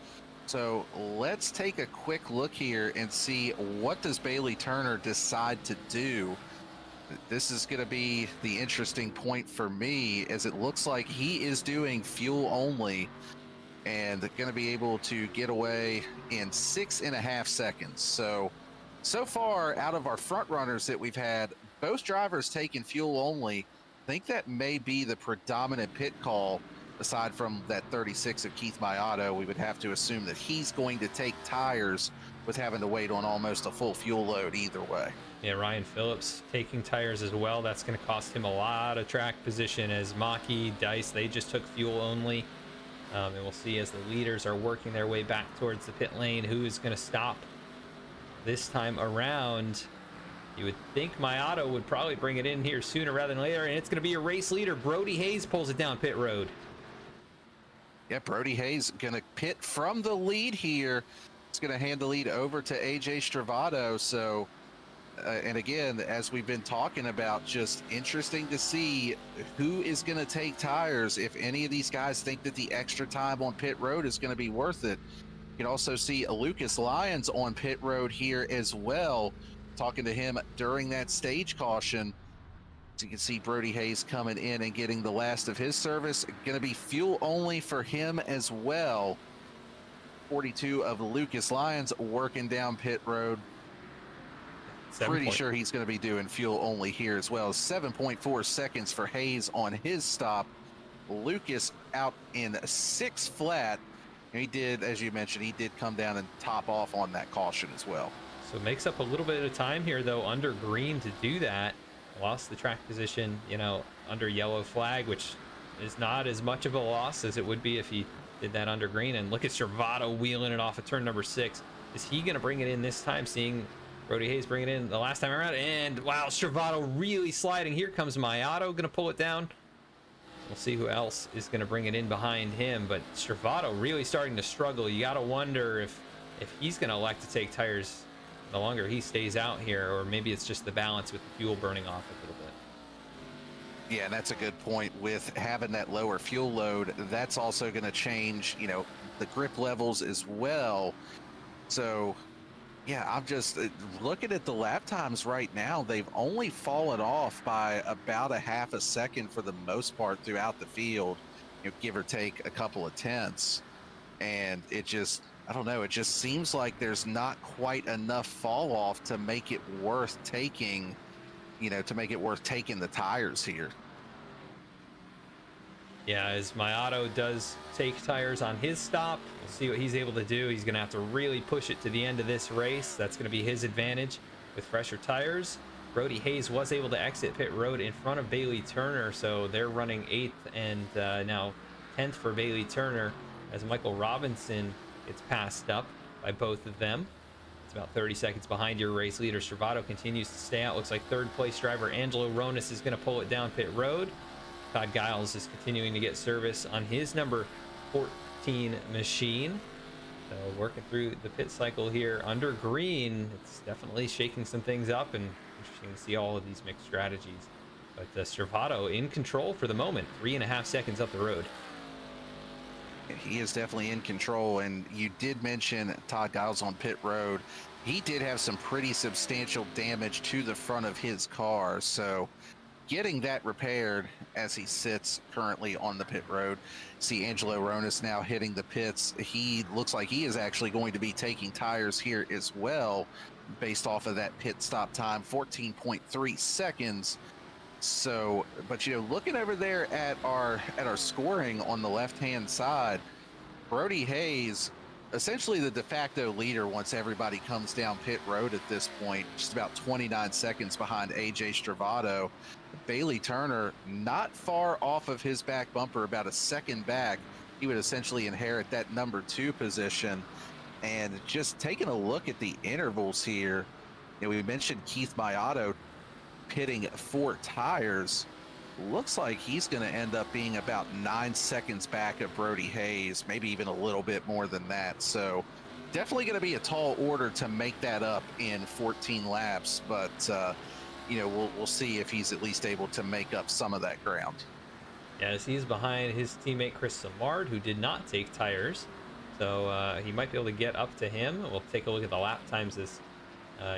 So let's take a quick look here and see what does Bailey Turner decide to do. This is going to be the interesting point for me, as it looks like he is doing fuel only and going to be able to get away in 6.5 seconds. So far out of our front runners that we've had, both drivers taking fuel only. think that may be the predominant pit call. Aside from that 36 of Keith Mayato, we would have to assume that he's going to take tires with having to wait on almost a full fuel load either way. Yeah, Ryan Phillips taking tires as well. That's going to cost him a lot of track position, as Maki, Dice, they just took fuel only. And we'll see as the leaders are working their way back towards the pit lane who is going to stop this time around. You would think Mayato would probably bring it in here sooner rather than later, and it's going to be a race leader. Brody Hays pulls it down pit road. Yeah, Brody Hays going to pit from the lead here. It's going to hand the lead over to AJ Stravato. So, and again, as we've been talking about, just interesting to see who is going to take tires. If any of these guys think that the extra time on pit road is going to be worth it. You can also see Lucas Lyons on pit road here as well. Talking to him during that stage caution. So you can see Brody Hays coming in and getting the last of his service. Going to be fuel only for him as well. 42 of Lucas Lyons working down pit road. Pretty sure he's going to be doing fuel only here as well. 7.4 seconds for Hays on his stop. Lucas out in 6 flat. And he did, as you mentioned, he did come down and top off on that caution as well. So it makes up a little bit of time here, though, under green to do that. Lost the track position, you know, under yellow flag, which is not as much of a loss as it would be if he did that under green. And look at Stravato wheeling it off of turn number 6. Is he going to bring it in this time, seeing Brody Hays bring it in the last time around? And wow, Stravato really sliding. Here comes Mayato, going to pull it down. We'll see who else is going to bring it in behind him. But Stravato really starting to struggle. You got to wonder if he's going to elect to take tires the longer he stays out here, or maybe it's just the balance with the fuel burning off a little bit. Yeah, and that's a good point. With having that lower fuel load, that's also going to change, you know, the grip levels as well. So, yeah, I'm just looking at the lap times right now. They've only fallen off by about a half a second for the most part throughout the field, you know, give or take a couple of tenths. And it just, I don't know, it just seems like there's not quite enough fall off to make it worth taking, you know, to make it worth taking the tires here. Yeah, as Mayato does take tires on his stop, we'll see what he's able to do. He's going to have to really push it to the end of this race. That's going to be his advantage with fresher tires. Brody Hays was able to exit pit road in front of Bailey Turner, so they're running 8th and now 10th for Bailey Turner, as Michael Robinson gets passed up by both of them. It's about 30 seconds behind your race leader. Stravato continues to stay out. Looks like third place driver Angelo Ronis is going to pull it down pit road. Todd Giles is continuing to get service on his number 14 machine. So working through the pit cycle here under green. It's definitely shaking some things up, and interesting to see all of these mixed strategies. But Stravato in control for the moment, 3.5 seconds up the road. He is definitely in control, and you did mention Todd Giles on pit road. He did have some pretty substantial damage to the front of his car, so getting that repaired as he sits currently on the pit road. See Angelo Ronis now hitting the pits. He looks like he is actually going to be taking tires here as well, based off of that pit stop time, 14.3 seconds. So, but you know, looking over there at our scoring on the left-hand side, Brody Hays, essentially the de facto leader once everybody comes down pit road at this point, just about 29 seconds behind AJ Stravato. Bailey Turner not far off of his back bumper, about a second back. He would essentially inherit that number 2 position. And just taking a look at the intervals here, you know, we mentioned Keith Mayato pitting 4 tires. Looks like he's going to end up being about 9 seconds back of Brody Hays, maybe even a little bit more than that. So definitely going to be a tall order to make that up in 14 laps, but you know, we'll see if he's at least able to make up some of that ground. Yeah, as he's behind his teammate Chris Samard, who did not take tires, so he might be able to get up to him. We'll take a look at the lap times. As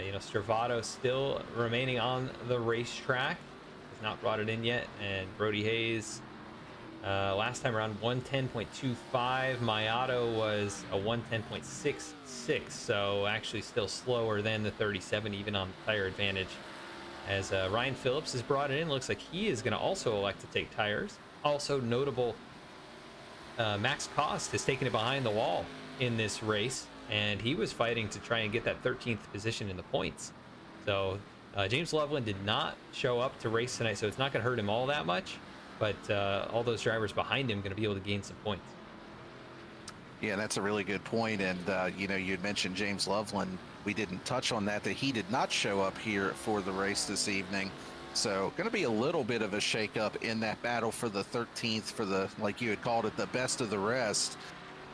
you know, Stravato still remaining on the racetrack, has not brought it in yet, and Brody Hays last time around 110.25. Mayato was a 110.66, so actually still slower than the 37, even on tire advantage, as Ryan Phillips is brought in. Looks like he is going to also elect to take tires. Also notable, Max Cost has taken it behind the wall in this race, and he was fighting to try and get that 13th position in the points. So James Loveland did not show up to race tonight, so it's not going to hurt him all that much, but all those drivers behind him going to be able to gain some points. Yeah, that's a really good point. And, you know, you had mentioned James Loveland. We didn't touch on that he did not show up here for the race this evening. So going to be a little bit of a shakeup in that battle for the 13th, for the, like you had called it, the best of the rest,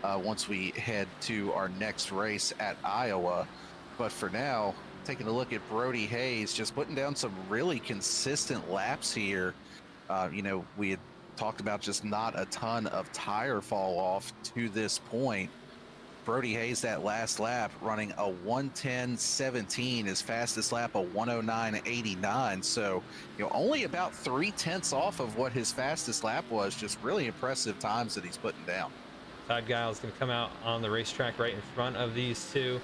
once we head to our next race at Iowa. But for now, taking a look at Brody Hays, just putting down some really consistent laps here. You know, we had talked about just not a ton of tire fall off to this point. Brody Hays, that last lap, running a 1:10.17, his fastest lap a 1:09.89. So, you know, only about 0.3 off of what his fastest lap was. Just really impressive times that he's putting down. Todd Giles going to come out on the racetrack right in front of these two,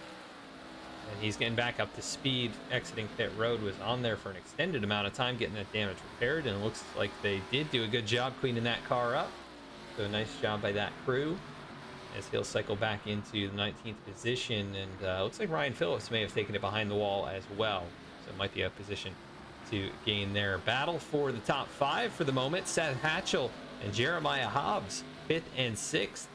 and he's getting back up to speed. Exiting pit road, was on there for an extended amount of time getting that damage repaired, and it looks like they did do a good job cleaning that car up. So nice job by that crew, as he'll cycle back into the 19th position. And looks like Ryan Phillips may have taken it behind the wall as well, so it might be a position to gain their battle for the top 5 for the moment. Seth Hatchell and Jeremiah Hobbs, 5th and 6th,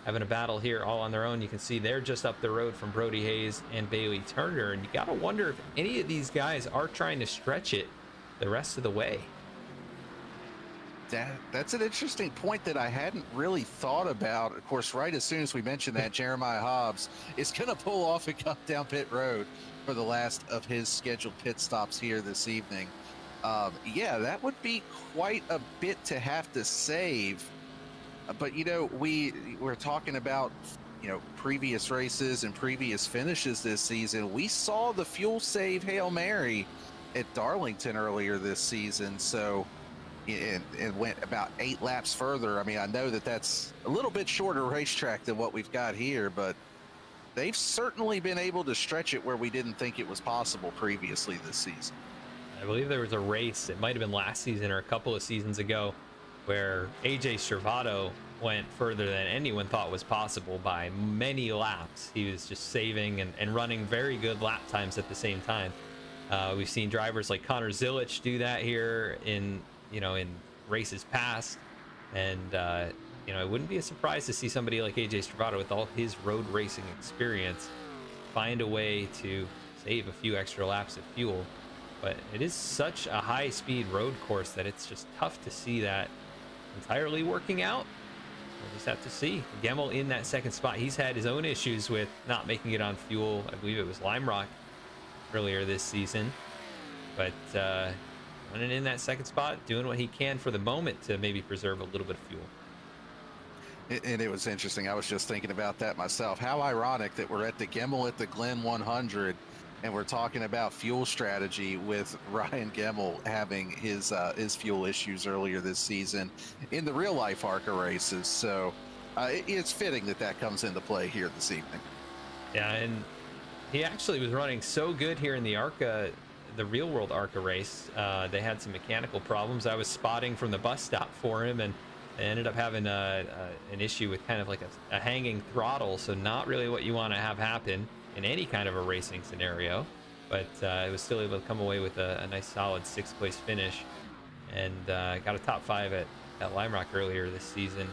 having a battle here all on their own. You can see they're just up the road from Brody Hays and Bailey Turner, and you gotta wonder if any of these guys are trying to stretch it the rest of the way. That's an interesting point that I hadn't really thought about. Of course, right as soon as we mentioned that, Jeremiah Hobbs is going to pull off and come down pit road for the last of his scheduled pit stops here this evening. Yeah, that would be quite a bit to have to save. But, you know, we're talking about, you know, previous races and previous finishes this season. We saw the fuel save Hail Mary at Darlington earlier this season. So it went about 8 laps further. I mean, I know that that's a little bit shorter racetrack than what we've got here, but they've certainly been able to stretch it where we didn't think it was possible previously this season. I believe there was a race, it might have been last season or a couple of seasons ago, where AJ Servato went further than anyone thought was possible by many laps. He was just saving and running very good lap times at the same time. We've seen drivers like Connor Zilich do that here in races past, and it wouldn't be a surprise to see somebody like AJ Servato, with all his road racing experience, find a way to save a few extra laps of fuel. But it is such a high-speed road course that it's just tough to see that entirely working out. We'll just have to see. Gemmell in that second spot. He's had his own issues with not making it on fuel. I believe it was Lime Rock earlier this season. But running in that second spot, doing what he can for the moment to maybe preserve a little bit of fuel. And it was interesting. I was just thinking about that myself. How ironic that we're at the Gemmell at the Glen 100, and we're talking about fuel strategy with Ryan Gemmell having his fuel issues earlier this season in the real life ARCA races. So it's fitting that comes into play here this evening. Yeah, and he actually was running so good here in the ARCA, the real world ARCA race. They had some mechanical problems. I was spotting from the bus stop for him, and they ended up having an issue with kind of like a hanging throttle. So not really what you want to have happen in any kind of a racing scenario, but it was still able to come away with a nice solid 6th place finish, and got a top 5 at Lime Rock earlier this season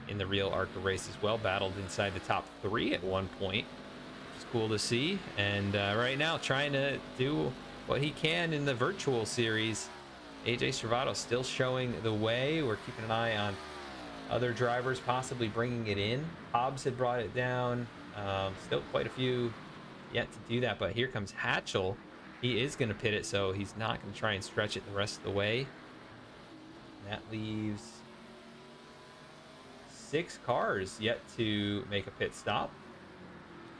in the real ARCA race as well. Battled inside the top 3 at one point, which is cool to see. And right now trying to do what he can in the virtual series. AJ Servato still showing the way. We're keeping an eye on other drivers possibly bringing it in. Hobbs had brought it down. Still quite a few yet to do that, but here comes Hatchell. He is going to pit it, so he's not going to try and stretch it the rest of the way. And that leaves 6 cars yet to make a pit stop.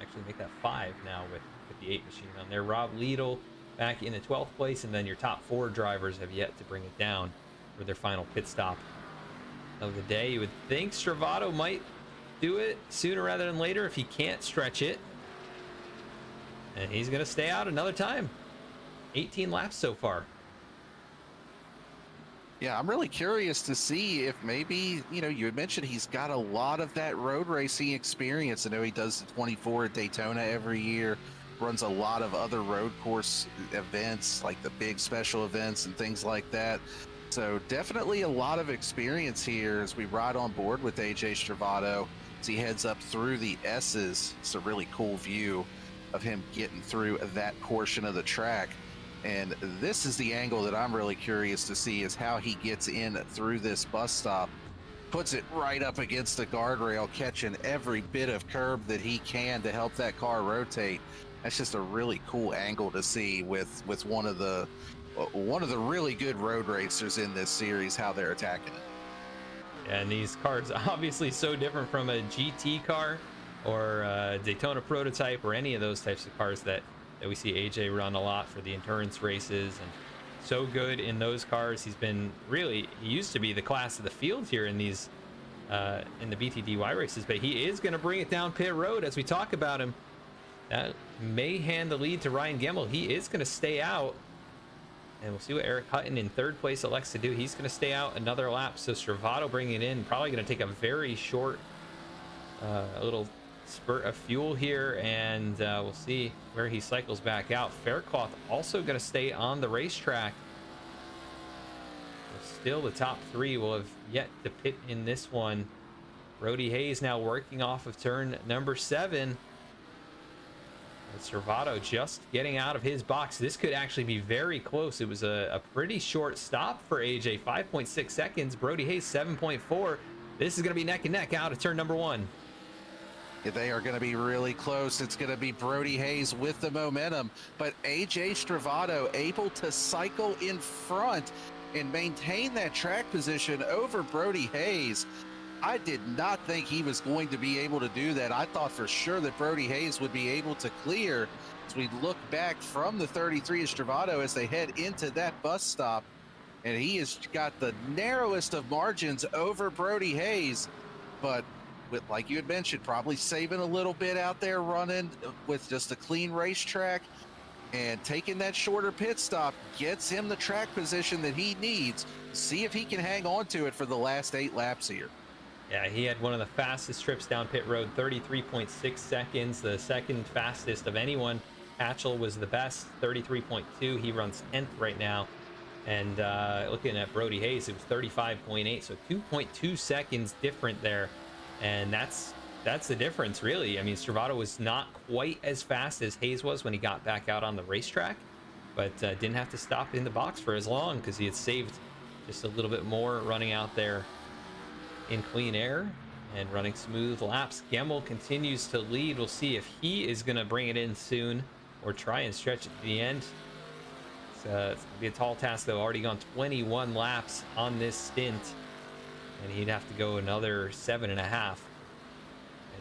Actually make that 5 now with the 8 machine on there. Rob Liedl back in the 12th place, and then your top 4 drivers have yet to bring it down for their final pit stop of the day. You would think Servato might do it sooner rather than later if he can't stretch it, and he's gonna stay out another time. 18 laps so far. Yeah, I'm really curious to see if maybe, you had mentioned he's got a lot of that road racing experience. I know he does the 24 at Daytona every year, runs a lot of other road course events, like the big special events and things like that. So definitely a lot of experience here as we ride on board with AJ Stravado as he heads up through the S's. It's a really cool view of him getting through that portion of the track. And this is the angle that I'm really curious to see, is how he gets in through this bus stop, puts it right up against the guardrail, catching every bit of curb that he can to help that car rotate. That's just a really cool angle to see with one of the really good road racers in this series, how they're attacking it. And these cars obviously so different from a GT car or a Daytona prototype or any of those types of cars that we see AJ run a lot for the endurance races, and so good in those cars. He used to be the class of the field here in these in the BTDY races, but he is going to bring it down pit road as we talk about him. That may hand the lead to Ryan Gemmell. He is going to stay out, and we'll see what Eric Hutton in third place elects to do. He's going to stay out another lap, so Stravado bringing it in, probably going to take a very short little spurt of fuel here, and we'll see where he cycles back out. Faircloth also going to stay on the racetrack. Still, the top three will have yet to pit in this one. Brody Hays now working off of turn number 7. Stravado just getting out of his box. This could actually be very close. It was a pretty short stop for AJ, 5.6 seconds. Brody Hays, 7.4. This is going to be neck and neck out of turn number 1. They are going to be really close. It's going to be Brody Hays with the momentum, but AJ Stravado able to cycle in front and maintain that track position over Brody Hays. I did not think he was going to be able to do that. I thought for sure that Brody Hays would be able to clear as we look back from the 33 of Stravado as they head into that bus stop. And he has got the narrowest of margins over Brody Hays, but with, like you had mentioned, probably saving a little bit out there running with just a clean racetrack, and taking that shorter pit stop gets him the track position that he needs. See if he can hang on to it for the last 8 laps here. Yeah, he had one of the fastest trips down pit road, 33.6 seconds, the second fastest of anyone. Hatchell was the best, 33.2. He runs 10th right now. And looking at Brody Hays, it was 35.8, so 2.2 seconds different there. And that's the difference, really. I mean, Stravado was not quite as fast as Hays was when he got back out on the racetrack, but didn't have to stop in the box for as long because he had saved just a little bit more running out there in clean air and running smooth laps. Gemmell continues to lead. We'll see if he is going to bring it in soon or try and stretch it to the end. It's going to be a tall task, though. Already gone 21 laps on this stint, and he'd have to go another 7.5. And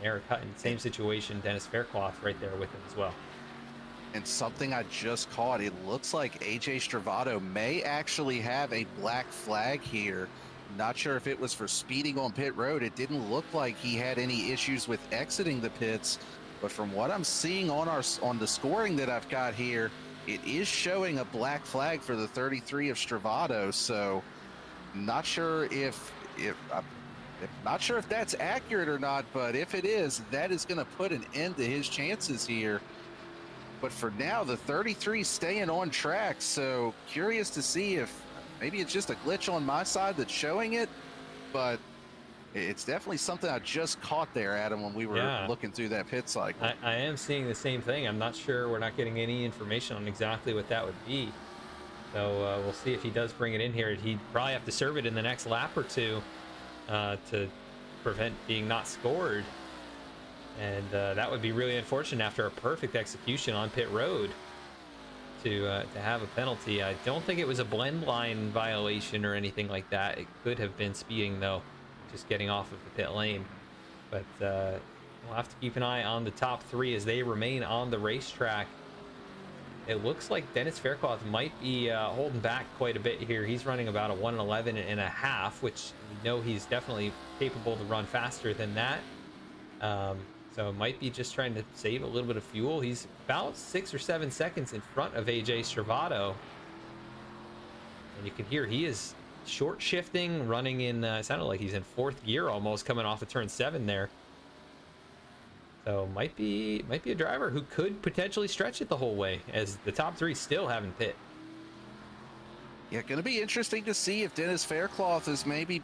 Eric Hutton, same situation. Dennis Faircloth right there with him as well. And something I just caught, it looks like AJ Stravado may actually have a black flag here. Not sure if it was for speeding on pit road. It didn't look like he had any issues with exiting the pits, but from what I'm seeing on the scoring that I've got here, it is showing a black flag for the 33 of Stravado. So not sure if that's accurate or not, but if it is, that is going to put an end to his chances here. But for now, the 33 staying on track. So curious to see if maybe it's just a glitch on my side that's showing it, but it's definitely something I just caught there, Adam, when we were looking through that pit cycle. I am seeing the same thing. I'm not sure. We're not getting any information on exactly what that would be. So we'll see if he does bring it in here. He'd probably have to serve it in the next lap or two to prevent being not scored. And that would be really unfortunate after a perfect execution on pit road to have a penalty. I don't think it was a blend line violation or anything like that. It could have been speeding, though, just getting off of the pit lane. But we'll have to keep an eye on the top 3 as they remain on the racetrack. It looks like Dennis Faircloth might be holding back quite a bit here. He's running about a 1:11.5, which we know he's definitely capable to run faster than that. So it might be just trying to save a little bit of fuel. He's about 6 or 7 seconds in front of AJ Stravado. And you can hear he is short shifting, running in, it sounded like he's in 4th gear almost, coming off of turn 7 there. So might be a driver who could potentially stretch it the whole way, as the top 3 still haven't pit. Yeah, going to be interesting to see if Dennis Faircloth has maybe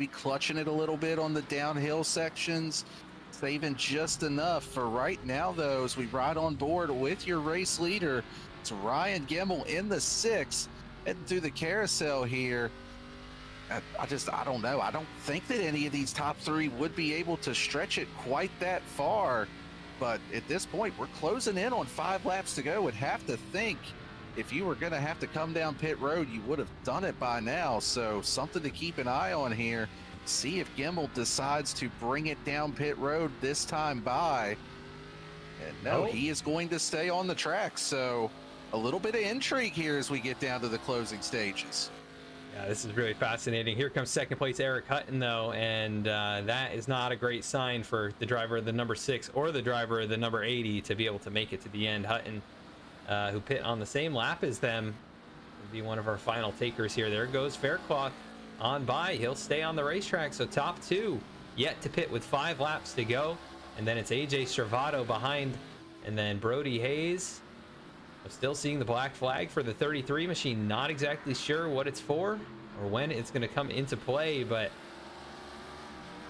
clutching it a little bit on the downhill sections, saving just enough. For right now, though, as we ride on board with your race leader, it's Ryan Gemmell in the 6th, heading through the carousel here. I don't know. I don't think that any of these top 3 would be able to stretch it quite that far. But at this point, we're closing in on 5 laps to go. Would have to think if you were going to have to come down pit road, you would have done it by now. So something to keep an eye on here. See if Gemmell decides to bring it down pit road this time by. And no, he is going to stay on the track. So a little bit of intrigue here as we get down to the closing stages. Yeah, this is really fascinating. Here comes 2nd place Eric Hutton, though, and that is not a great sign for the driver of the number 6 or the driver of the number 80 to be able to make it to the end. Hutton, who pit on the same lap as them, will be one of our final takers here. There goes Faircloth on by. He'll stay on the racetrack. So top 2 yet to pit with 5 laps to go, and then it's AJ Stravado behind, and then Brody Hays. I'm still seeing the black flag for the 33 machine. Not exactly sure what it's for or when it's going to come into play, but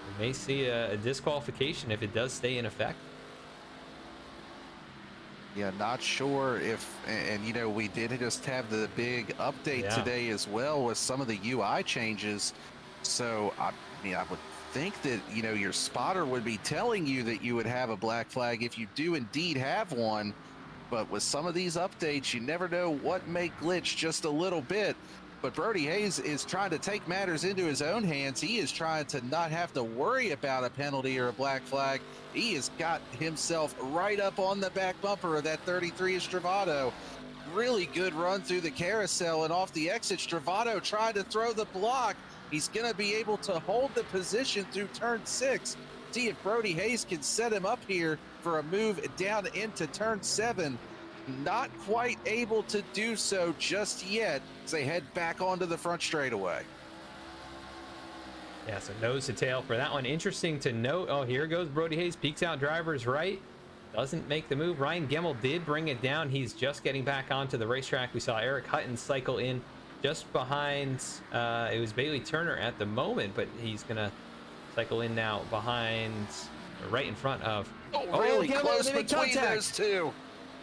we may see a disqualification if it does stay in effect. Yeah, not sure if, and you know, we did just have the big update today as well with some of the UI changes. So, I mean, I would think that, you know, your spotter would be telling you that you would have a black flag if you do indeed have one. But with some of these updates, you never know what may glitch just a little bit. But Brody Hays is trying to take matters into his own hands. He is trying to not have to worry about a penalty or a black flag. He has got himself right up on the back bumper of that 33 Stravado. Really good run through the carousel, and off the exit, Stravado tried to throw the block. He's going to be able to hold the position through turn 6. See if Brody Hays can set him up here for a move down into turn 7. Not quite able to do so just yet as they head back onto the front straightaway. Yeah, so nose to tail for that one. Interesting to note. Oh, here goes Brody Hays. Peeks out driver's right. Doesn't make the move. Ryan Gemmell did bring it down. He's just getting back onto the racetrack. We saw Eric Hutton cycle in just behind. It was Bailey Turner at the moment, but he's going to cycle in now behind, right in front of. Really Gemmell, close between those two.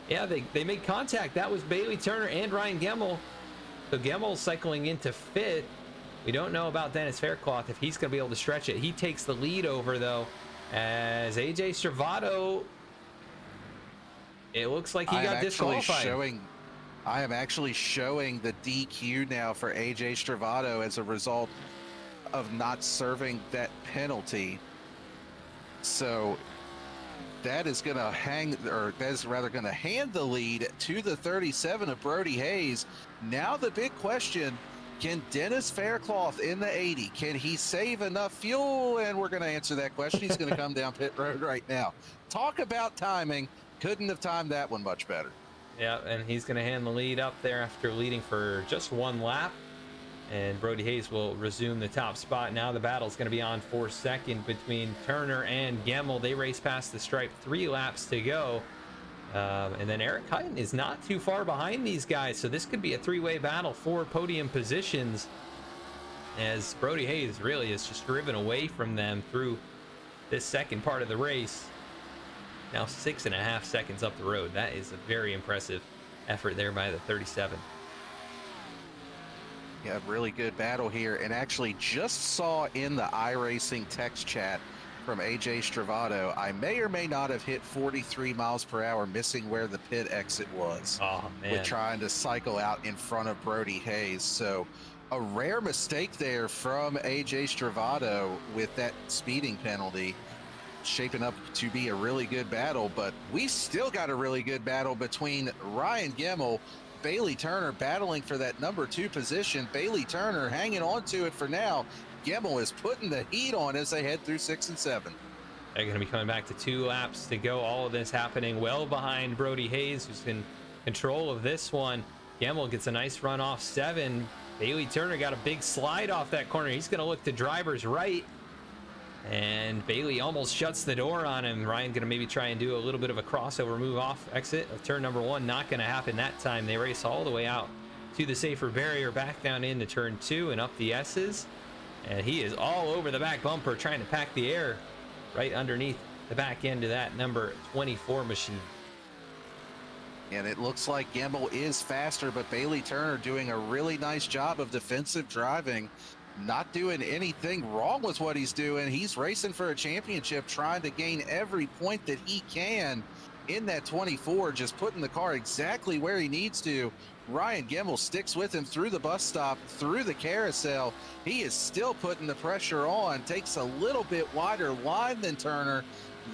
Yeah, they made contact. That was Bailey Turner and Ryan Gemmell. So Gemmell cycling into 5th. We don't know about Dennis Faircloth if he's going to be able to stretch it. He takes the lead over, though, as AJ Stravado. It looks like he got disqualified. I am actually showing the DQ now for AJ Stravado as a result of not serving that penalty. So that is going to hand the lead to the 37 of Brody Hays. Now the big question, can Dennis Faircloth in the 80, can he save enough fuel? And we're going to answer that question. He's going to come down pit road right now. Talk about timing. Couldn't have timed that one much better. Yeah, and he's going to hand the lead up there after leading for just 1 lap. And Brody Hays will resume the top spot. Now the battle's going to be on for 2nd between Turner and Gemmell. They race past the stripe, 3 laps to go. And then Eric Hutton is not too far behind these guys. So this could be a 3-way battle for podium positions, as Brody Hays really is just driven away from them through this second part of the race. Now 6.5 seconds up the road. That is a very impressive effort there by the 37. Yeah, really good battle here. And actually just saw in the iRacing text chat from AJ Stravado, I may or may not have hit 43 miles per hour, missing where the pit exit was. Oh, man. With trying to cycle out in front of Brody Hays. So a rare mistake there from AJ Stravado with that speeding penalty. Shaping up to be a really good battle, but we still got a really good battle between Ryan Gemmell, Bailey Turner battling for that number 2 position. Bailey Turner hanging on to it for now. Gemmell is putting the heat on as they head through 6 and 7. They're going to be coming back to 2 laps to go. All of this happening well behind Brody Hays, who's in control of this one. Gemmell gets a nice run off 7. Bailey Turner got a big slide off that corner. He's going to look to driver's right. And Bailey almost shuts the door on him. Ryan going to maybe try and do a little bit of a crossover move off exit of turn number 1. Not going to happen that time. They race all the way out to the safer barrier, back down into turn 2 and up the S's. And he is all over the back bumper trying to pack the air right underneath the back end of that number 24 machine. And it looks like Gemmell is faster, but Bailey Turner doing a really nice job of defensive driving, not doing anything wrong with what he's doing. He's racing for a championship, trying to gain every point that he can in that 24, just putting the car exactly where he needs to. Ryan Gemmell sticks with him through the bus stop, through the carousel. He is still putting the pressure on, takes a little bit wider line than Turner.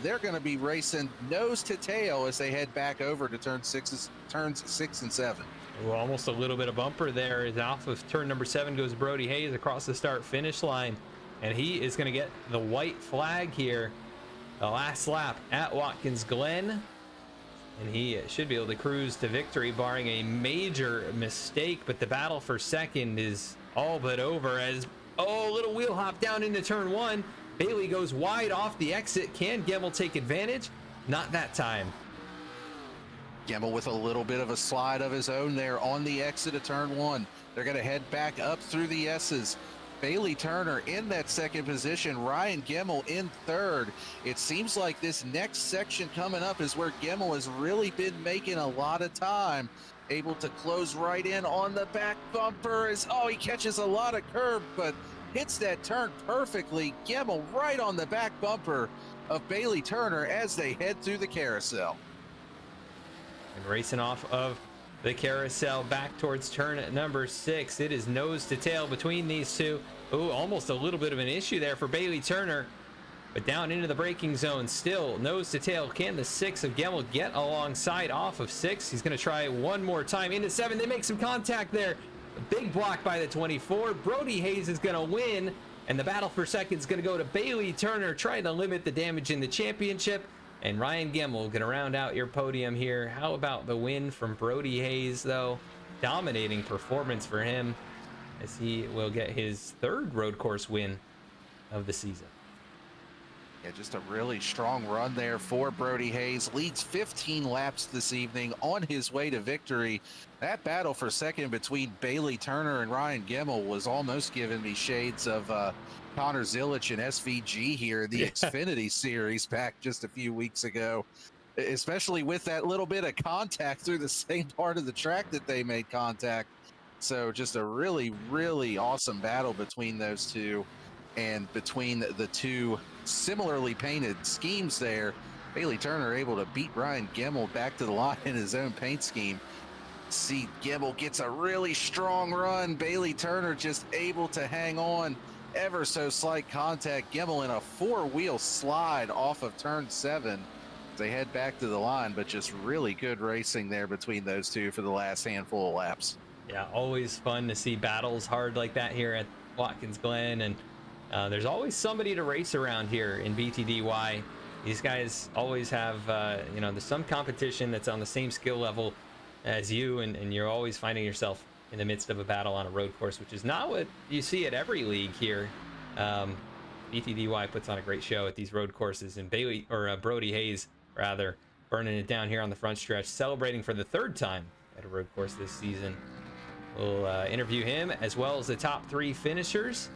They're going to be racing nose to tail as they head back over to turns 6 and 7. Well, almost a little bit of bumper there. Is off of turn number 7 goes Brody Hays across the start finish line, and he is going to get the white flag here the last lap at Watkins Glen, and he should be able to cruise to victory barring a major mistake. But the battle for second is all but over as little wheel hop down into turn 1. Bailey goes wide off the exit. Can Gemmell take advantage? Not that time. Gemmell with a little bit of a slide of his own there on the exit of turn 1. They're going to head back up through the S's. Bailey Turner in that second position, Ryan Gemmell in third. It seems like this next section coming up is where Gemmell has really been making a lot of time, able to close right in on the back bumper. He catches a lot of curb, but hits that turn perfectly. Gemmell right on the back bumper of Bailey Turner as they head through the carousel. And racing off of the carousel back towards turn number 6. It is nose to tail between these two. Almost a little bit of an issue there for Bailey Turner, but down into the braking zone, still nose to tail. Can the 6 of Gemmell get alongside off of 6? He's going to try one more time into 7. They make some contact there. A big block by the 24. Brody Hays is going to win, and the battle for second is going to go to Bailey Turner, trying to limit the damage in the championship. And Ryan Gemmell going to round out your podium here. How about the win from Brody Hays, though? Dominating performance for him, as he will get his 3rd road course win of the season. Yeah, just a really strong run there for Brody Hays. Leads 15 laps this evening on his way to victory. That battle for second between Bailey Turner and Ryan Gemmell was almost giving me shades of Connor Zilich and SVG here in the Xfinity series back just a few weeks ago, especially with that little bit of contact through the same part of the track that they made contact. So just a really, really awesome battle between those two, and between the two similarly painted schemes there. Bailey Turner able to beat Ryan Gemmell back to the line in his own paint scheme. See, Gemmell gets a really strong run. Bailey Turner just able to hang on. Ever so slight contact. Gemmell in a 4-wheel slide off of turn 7. They head back to the line, but just really good racing there between those two for the last handful of laps. Yeah, always fun to see battles hard like that here at Watkins Glen, and there's always somebody to race around here in BTDY. These guys always have, there's some competition that's on the same skill level as you, and you're always finding yourself in the midst of a battle on a road course, which is not what you see at every league here. BTDY puts on a great show at these road courses, and Brody Hays, rather, burning it down here on the front stretch, celebrating for the 3rd time at a road course this season. We'll interview him as well as the top 3 finishers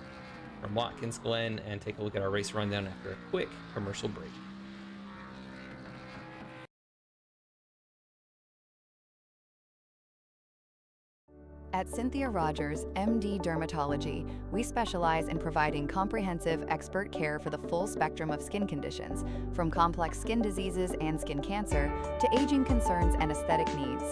from Watkins Glen and take a look at our race rundown after a quick commercial break. At Cynthia Rogers, MD Dermatology, we specialize in providing comprehensive expert care for the full spectrum of skin conditions, from complex skin diseases and skin cancer to aging concerns and aesthetic needs.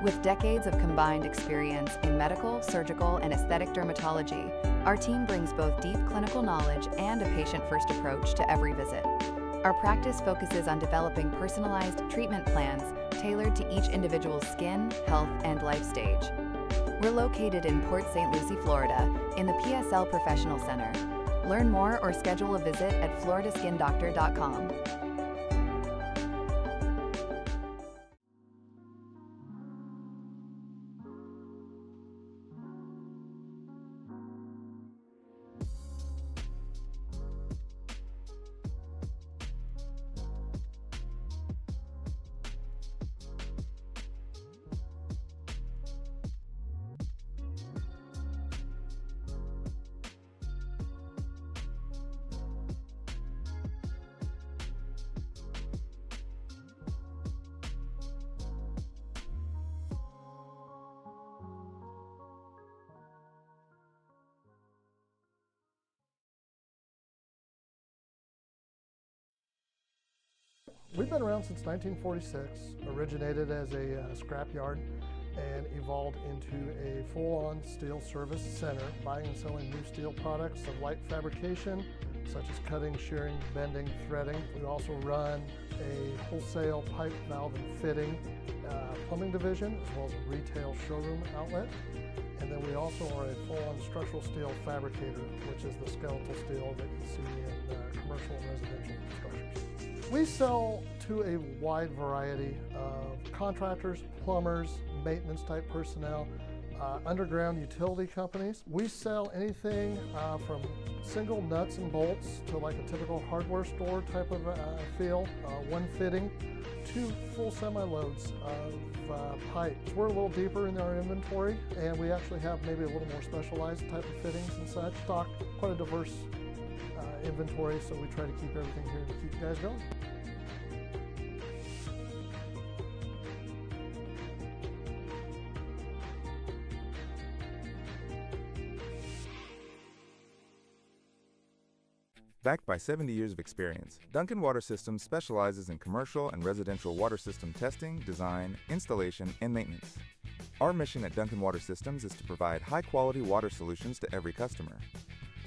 With decades of combined experience in medical, surgical, and aesthetic dermatology, our team brings both deep clinical knowledge and a patient-first approach to every visit. Our practice focuses on developing personalized treatment plans tailored to each individual's skin, health, and life stage. We're located in Port St. Lucie, Florida, in the PSL Professional Center. Learn more or schedule a visit at floridaskindoctor.com. We've been around since 1946, originated as a scrapyard and evolved into a full-on steel service center, buying and selling new steel products of light fabrication, such as cutting, shearing, bending, threading. We also run a wholesale pipe, valve, and fitting plumbing division, as well as a retail showroom outlet. And then we also are a full-on structural steel fabricator, which is the skeletal steel that you see in commercial and residential structures. We sell to a wide variety of contractors, plumbers, maintenance type personnel, underground utility companies. We sell anything from single nuts and bolts to like a typical hardware store type of feel, one fitting, to full semi-loads of pipes. We're a little deeper in our inventory, and we actually have maybe a little more specialized type of fittings and such. Stock quite a diverse inventory, so we try to keep everything here to keep you guys going. Backed by 70 years of experience, Duncan Water Systems specializes in commercial and residential water system testing, design, installation, and maintenance. Our mission at Duncan Water Systems is to provide high-quality water solutions to every customer.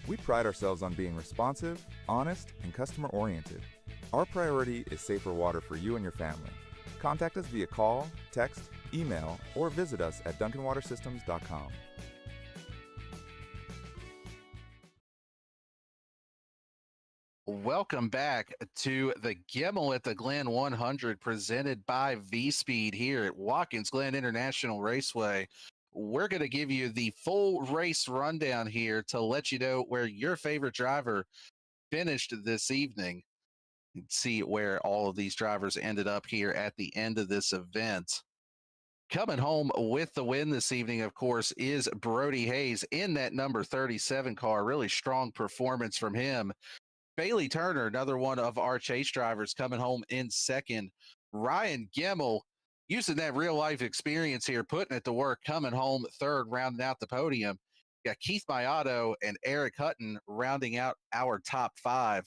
We pride ourselves on being responsive, honest, and customer-oriented. Our priority is safer water for you and your family. Contact us via call, text, email, or visit us at duncanwatersystems.com. Welcome back to the Gemmell at the Glen 100, presented by VSPEED here at Watkins Glen International Raceway. We're going to give you the full race rundown here to let you know where your favorite driver finished this evening. You can see where all of these drivers ended up here at the end of this event. Coming home with the win this evening, of course, is Brody Hays in that number 37 car. Really strong performance from him. Bailey Turner, another one of our chase drivers, coming home in second. Ryan Gemmell, using that real-life experience here, putting it to work, coming home third, rounding out the podium. You got Keith Mayato and Eric Hutton rounding out our top five.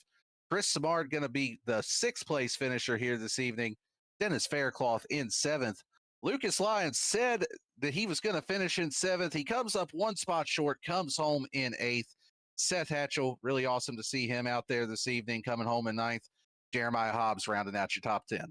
Chris Samard going to be the sixth-place finisher here this evening. Dennis Faircloth in seventh. Lucas Lyons said that he was going to finish in seventh. He comes up one spot short, comes home in eighth. Seth Hatchell, really awesome to see him out there this evening, coming home in ninth. Jeremiah Hobbs rounding out your top 10.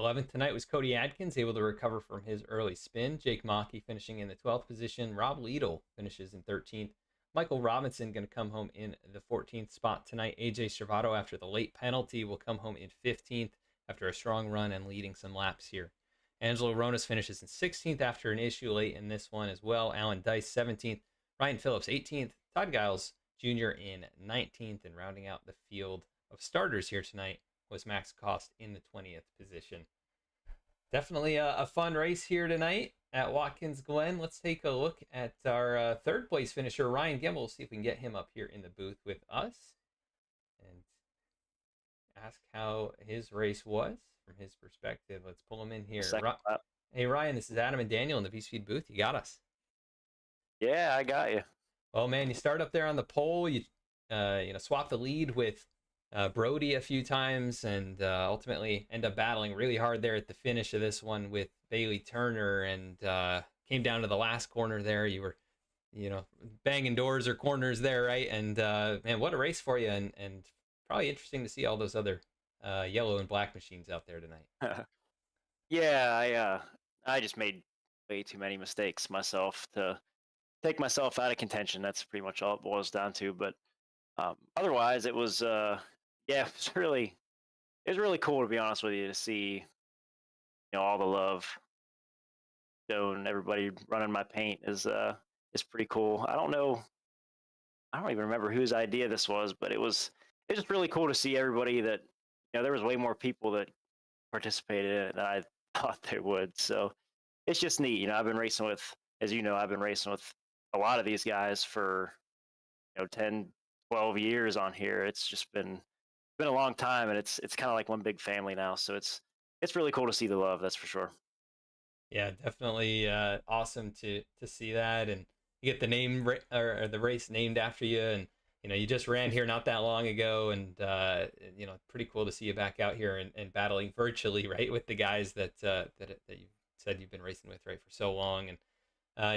11th tonight was Cody Adkins, able to recover from his early spin. Jake Mockey finishing in the 12th position. Rob Liedl finishes in 13th. Michael Robinson going to come home in the 14th spot tonight. AJ Servato, after the late penalty, will come home in 15th after a strong run and leading some laps here. Angelo Ronas finishes in 16th after an issue late in this one as well. Alan Dice, 17th. Ryan Phillips, 18th. Todd Giles Jr. in 19th, and rounding out the field of starters here tonight was Max Cost in the 20th position. Definitely a fun race here tonight at Watkins Glen. Let's take a look at our third place finisher, Ryan Gemmell. See if we can get him up here in the booth with us and ask how his race was from his perspective. Let's pull him in here. Hey, Ryan, this is Adam and Daniel in the VSPEED booth. You got us. Yeah, I got you. Oh man, you start up there on the pole. You swap the lead with Brody a few times, and ultimately end up battling really hard there at the finish of this one with Bailey Turner, and came down to the last corner there. You were, banging doors or corners there, right? And man, what a race for you, and probably interesting to see all those other yellow and black machines out there tonight. Yeah, I just made way too many mistakes myself to take myself out of contention. That's pretty much all it boils down to. But Otherwise, it was it was really cool, to be honest with you, to see all the love shown. Everybody running my paint is pretty cool. I don't even remember whose idea this was, but it's just really cool to see everybody that there was way more people that participated in it than I thought they would. So it's just neat. I've been racing with, as you know, I've been racing with a lot of these guys for 10, 12 years on here. It's just been a long time, and it's kind of like one big family now. So it's really cool to see the love. That's for sure. Yeah, definitely awesome to see that, and you get the or the race named after you, and you just ran here not that long ago, and pretty cool to see you back out here and battling virtually, right, with the guys that you said you've been racing with, right, for so long, and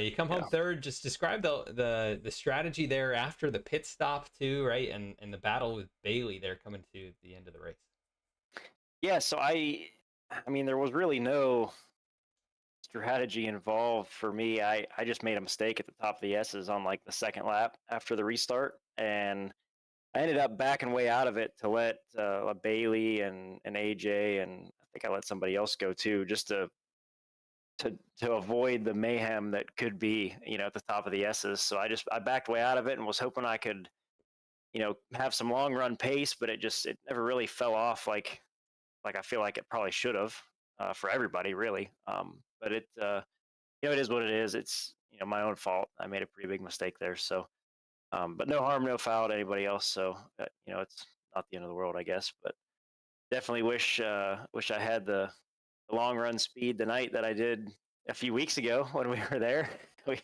you come home third. Just describe the strategy there after the pit stop too, right, and the battle with Bailey there coming to the end of the race. Yeah, so I mean, there was really no strategy involved for me. I just made a mistake at the top of the S's on like the second lap after the restart, and I ended up backing way out of it to let Bailey and AJ, and I think I let somebody else go too, just to avoid the mayhem that could be at the top of the S's. So I backed way out of it and was hoping I could have some long run pace, but it never really fell off like I feel like it probably should have for everybody really. But it is what it is. It's my own fault. I made a pretty big mistake there. So, but no harm, no foul to anybody else. So it's not the end of the world, I guess. But definitely wish I had the long run speed the night that I did a few weeks ago when we were there. We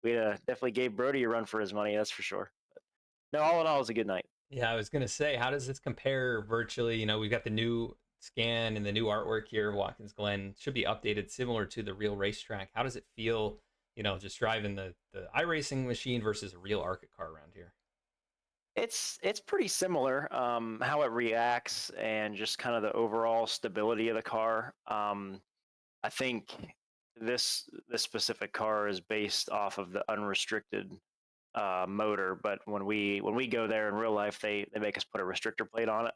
definitely gave Brody a run for his money. That's for sure. But no, all in all, it was a good night. Yeah, I was gonna say, how does this compare virtually? We've got the new scan and the new artwork here. Watkins Glen should be updated similar to the real racetrack. How does it feel, just driving the iRacing machine versus a real ARCA car around here? It's pretty similar, how it reacts and just kind of the overall stability of the car. I think this specific car is based off of the unrestricted motor, but when we go there in real life, they make us put a restrictor plate on it.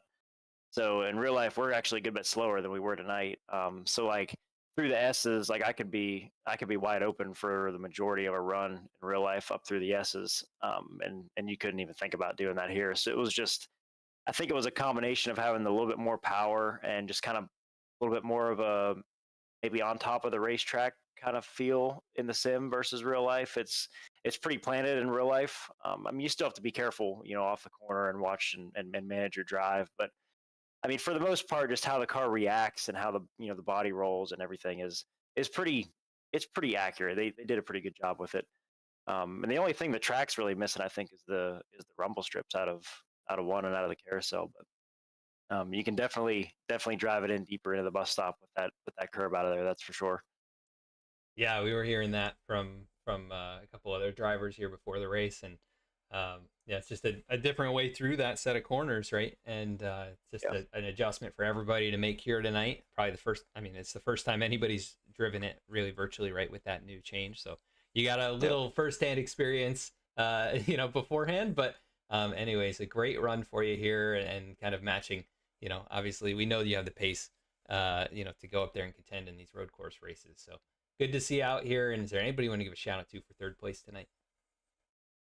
So in real life, we're actually a good bit slower than we were tonight. So like through the S's, like I could be wide open for the majority of a run in real life up through the S's, and you couldn't even think about doing that here. So it was just, I think it was a combination of having a little bit more power and just kind of a little bit more of a maybe on top of the racetrack kind of feel in the sim versus real life. It's pretty planted in real life. I mean, you still have to be careful, off the corner and watch and manage your drive, but I mean, for the most part, just how the car reacts and how the body rolls and everything is pretty, it's pretty accurate. They did a pretty good job with it. And the only thing the track's really missing, I think, is the rumble strips out of one and out of the carousel. But you can definitely drive it in deeper into the bus stop with that curb out of there. That's for sure. Yeah, we were hearing that from a couple other drivers here before the race, and yeah, it's just a different way through that set of corners, right? And it's just an adjustment for everybody to make here tonight. Probably it's the first time anybody's driven it really virtually, right, with that new change. So you got a little firsthand experience, beforehand. But anyways, a great run for you here, and kind of matching. Obviously we know you have the pace, to go up there and contend in these road course races. So good to see you out here. And is there anybody you want to give a shout out to for third place tonight?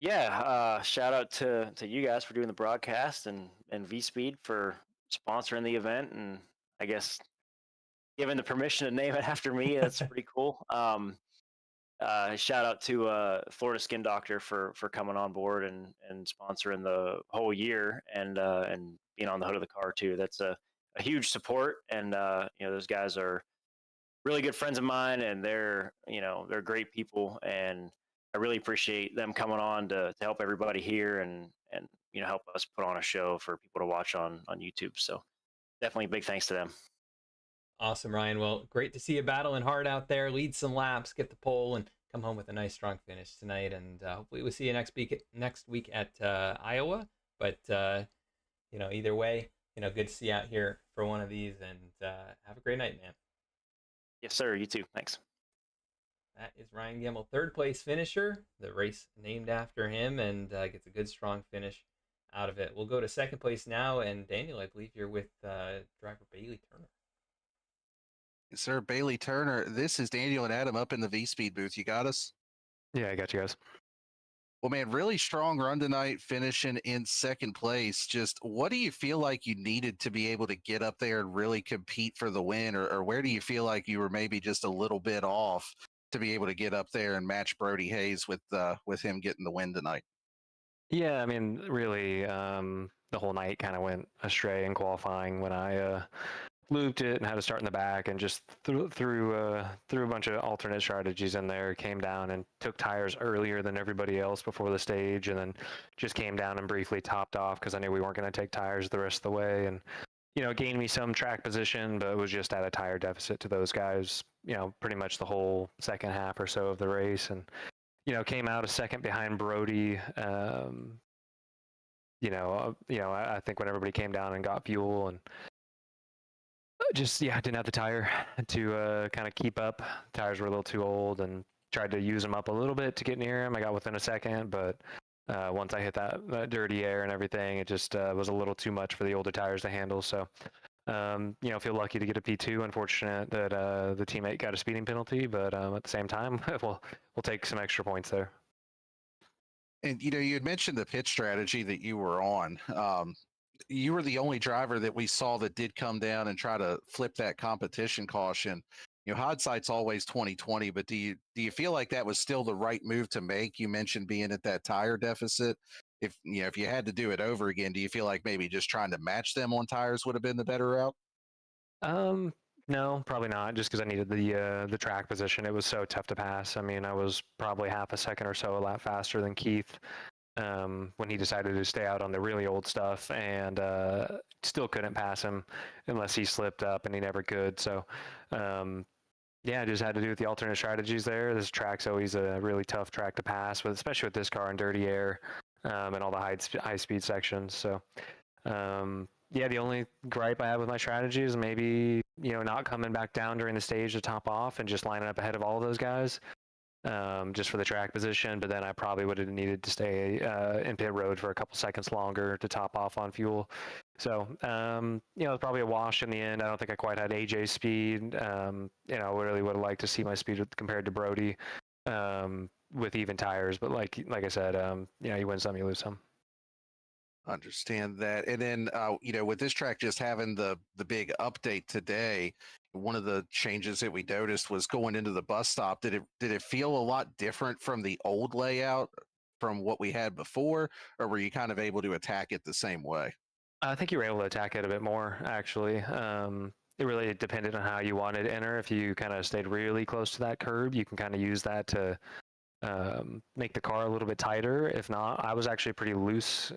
Yeah, shout out to you guys for doing the broadcast, and VSPEED for sponsoring the event, and I guess given the permission to name it after me. That's pretty cool. Shout out to Florida Skin Doctor for coming on board and sponsoring the whole year, and being on the hood of the car too. That's a huge support, and those guys are really good friends of mine, and they're great people, and I really appreciate them coming on to help everybody here and help us put on a show for people to watch on YouTube. So definitely big thanks to them. Awesome, Ryan. Well, great to see you battling hard out there. Lead some laps, get the pole, and come home with a nice strong finish tonight. And hopefully we'll see you next week at Iowa. But either way, good to see you out here for one of these. And have a great night, man. Yes, sir. You too. Thanks. That is Ryan Gemmell, third place finisher. The race named after him, and gets a good strong finish out of it. We'll go to second place now, and Daniel, I believe you're with driver Bailey Turner. Yes, sir. Bailey Turner. This is Daniel and Adam up in the VSPEED booth. You got us? Yeah, I got you guys. Well, man, really strong run tonight, finishing in second place. Just what do you feel like you needed to be able to get up there and really compete for the win? Or where do you feel like you were maybe just a little bit off to be able to get up there and match Brody Hays with him getting the win tonight? Yeah, I mean, really, the whole night kind of went astray in qualifying when I looped it and had to start in the back and just threw a bunch of alternate strategies in there. Came down and took tires earlier than everybody else before the stage, and then just came down and briefly topped off because I knew we weren't going to take tires the rest of the way. And it gained me some track position, but it was just at a tire deficit to those guys. Pretty much the whole second half or so of the race, and came out a second behind Brody. I think when everybody came down and got fuel and just didn't have the tire to kind of keep up. Tires were a little too old, and tried to use them up a little bit to get near him. I got within a second, but once I hit that dirty air and everything, it just was a little too much for the older tires to handle. So feel lucky to get a P2. Unfortunate that the teammate got a speeding penalty, but at the same time, we'll take some extra points there. And you had mentioned the pit strategy that you were on. You were the only driver that we saw that did come down and try to flip that competition caution. Hindsight's always 2020, but do you feel like that was still the right move to make? You mentioned being at that tire deficit. If you had to do it over again, do you feel like maybe just trying to match them on tires would have been the better route? No, probably not. Just because I needed the track position. It was so tough to pass. I mean, I was probably half a second or so a lap faster than Keith when he decided to stay out on the really old stuff, and still couldn't pass him unless he slipped up, and he never could. So I just had to do with the alternate strategies there. This track's always a really tough track to pass, especially with this car in dirty air and all the high speed sections. So the only gripe I have with my strategy is maybe not coming back down during the stage to top off and just lining up ahead of all of those guys. Just for the track position, but then I probably would have needed to stay in pit road for a couple seconds longer to top off on fuel. So, it's probably a wash in the end. I don't think I quite had AJ's speed. I really would have liked to see my speed compared to Brody with even tires. But like I said, you win some, you lose some. Understand that. And then, with this track just having the big update today, one of the changes that we noticed was going into the bus stop. Did it feel a lot different from the old layout from what we had before, or were you kind of able to attack it the same way? I think you were able to attack it a bit more, actually. It really depended on how you wanted to enter. If you kind of stayed really close to that curb, you can kind of use that to make the car a little bit tighter. If not, I was actually pretty loose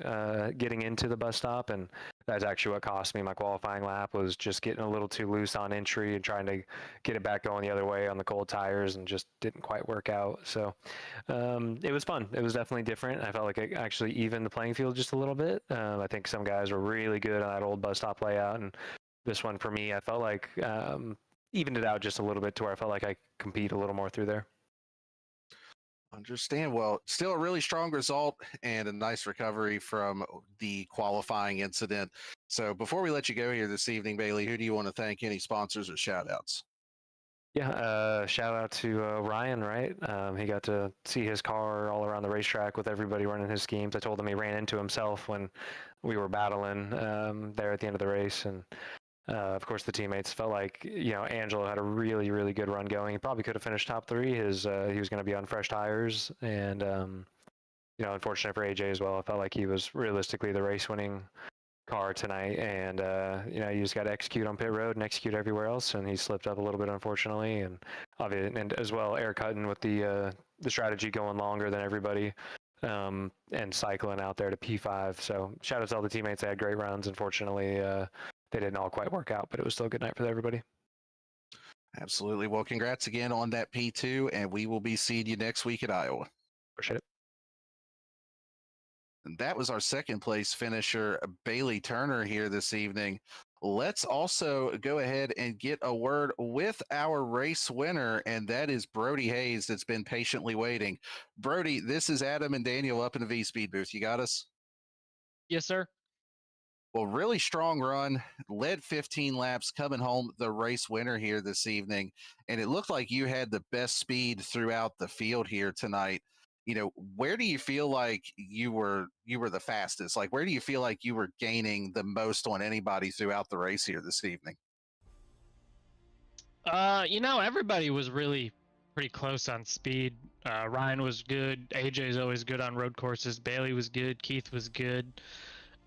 getting into the bus stop, and that's actually what cost me my qualifying lap, was just getting a little too loose on entry and trying to get it back going the other way on the cold tires, and just didn't quite work out. So it was fun. It was definitely different. I felt like it actually evened the playing field just a little bit. I think some guys were really good on that old bus stop layout, and this one for me, I felt like evened it out just a little bit to where I felt like I could compete a little more through there. Understand. Well, still a really strong result and a nice recovery from the qualifying incident. So before we let you go here this evening, Bailey, who do you want to thank? Any sponsors or shout outs? Yeah, shout out to Ryan, right? He got to see his car all around the racetrack with everybody running his schemes. I told him he ran into himself when we were battling there at the end of the race. And of course, the teammates felt like, Angelo had a really, really good run going. He probably could have finished top three. He was going to be on fresh tires. And, unfortunate for AJ as well. I felt like he was realistically the race-winning car tonight. And, you just got to execute on pit road and execute everywhere else. And he slipped up a little bit, unfortunately. And obviously, and as well, air cutting with the strategy going longer than everybody. And cycling out there to P5. So shout out to all the teammates. They had great runs. Unfortunately, they didn't all quite work out, but it was still a good night for everybody. Absolutely. Well, congrats again on that P2, and we will be seeing you next week at Iowa. Appreciate it. And that was our second place finisher, Bailey Turner, here this evening. Let's also go ahead and get a word with our race winner, and that is Brody Hays, that's been patiently waiting. Brody, this is Adam and Daniel up in the VSPEED booth. You got us? Yes, sir. Well, really strong run, led 15 laps, coming home the race winner here this evening. And it looked like you had the best speed throughout the field here tonight. Where do you feel like you were the fastest? Like, where do you feel like you were gaining the most on anybody throughout the race here this evening? Everybody was really pretty close on speed. Ryan was good. AJ's always good on road courses. Bailey was good. Keith was good.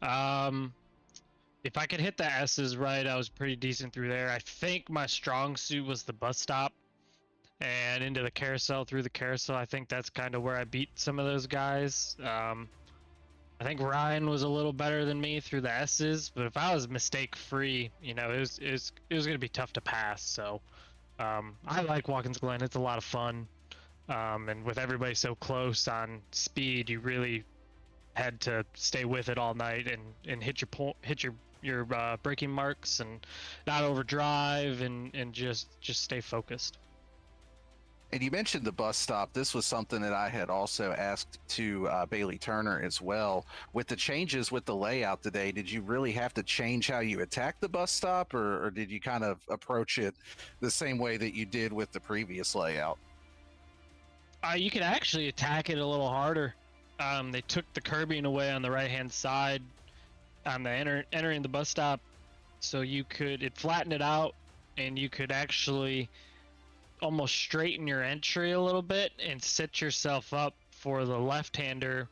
Um, if I could hit the S's right, I was pretty decent through there. I think my strong suit was the bus stop and into the carousel, through the carousel. I think that's kind of where I beat some of those guys. I think Ryan was a little better than me through the S's, but if I was mistake free, it was going to be tough to pass. So I like Watkins Glen. It's a lot of fun. And with everybody so close on speed, you really had to stay with it all night and hit your braking marks and not overdrive and just stay focused. And you mentioned the bus stop. This was something that I had also asked to Bailey Turner as well. With the changes with the layout today, did you really have to change how you attack the bus stop, or did you kind of approach it the same way that you did with the previous layout? You could actually attack it a little harder. They took the curbing away on the right-hand side on the entering the bus stop, so it flattened it out, and you could actually almost straighten your entry a little bit and set yourself up for the left-hander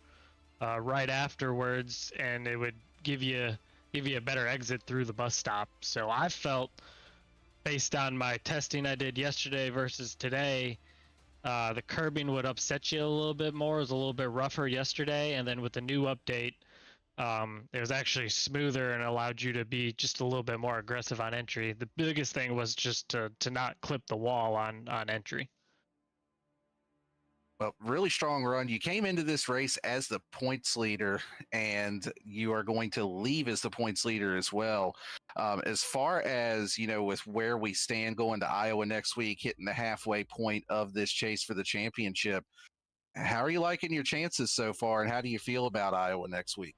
right afterwards, and it would give you a better exit through the bus stop. So I felt, based on my testing I did yesterday versus today, the curbing would upset you a little bit more. It was a little bit rougher yesterday, and then with the new update, it was actually smoother and allowed you to be just a little bit more aggressive on entry. The biggest thing was just to not clip the wall on entry. Well, really strong run. You came into this race as the points leader, and you are going to leave as the points leader as well. As far as, with where we stand going to Iowa next week, hitting the halfway point of this chase for the championship, how are you liking your chances so far, and how do you feel about Iowa next week?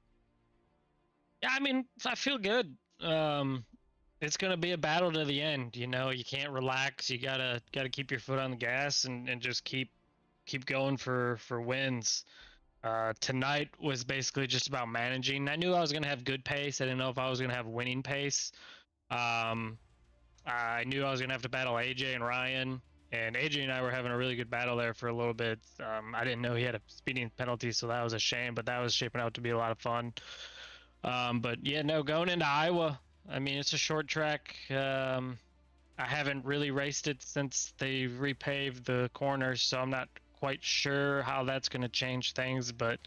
Yeah, I mean, I feel good. It's gonna be a battle to the end. You can't relax. You gotta keep your foot on the gas and just keep going for wins. Tonight was basically just about managing. I knew I was gonna have good pace. I didn't know if I was gonna have winning pace. I knew I was gonna have to battle AJ and Ryan, and AJ and I were having a really good battle there for a little bit. I didn't know he had a speeding penalty, so that was a shame. But that was shaping out to be a lot of fun. But yeah, no, going into Iowa, I mean, it's a short track. I haven't really raced it since they repaved the corners, so I'm not quite sure how that's going to change things. But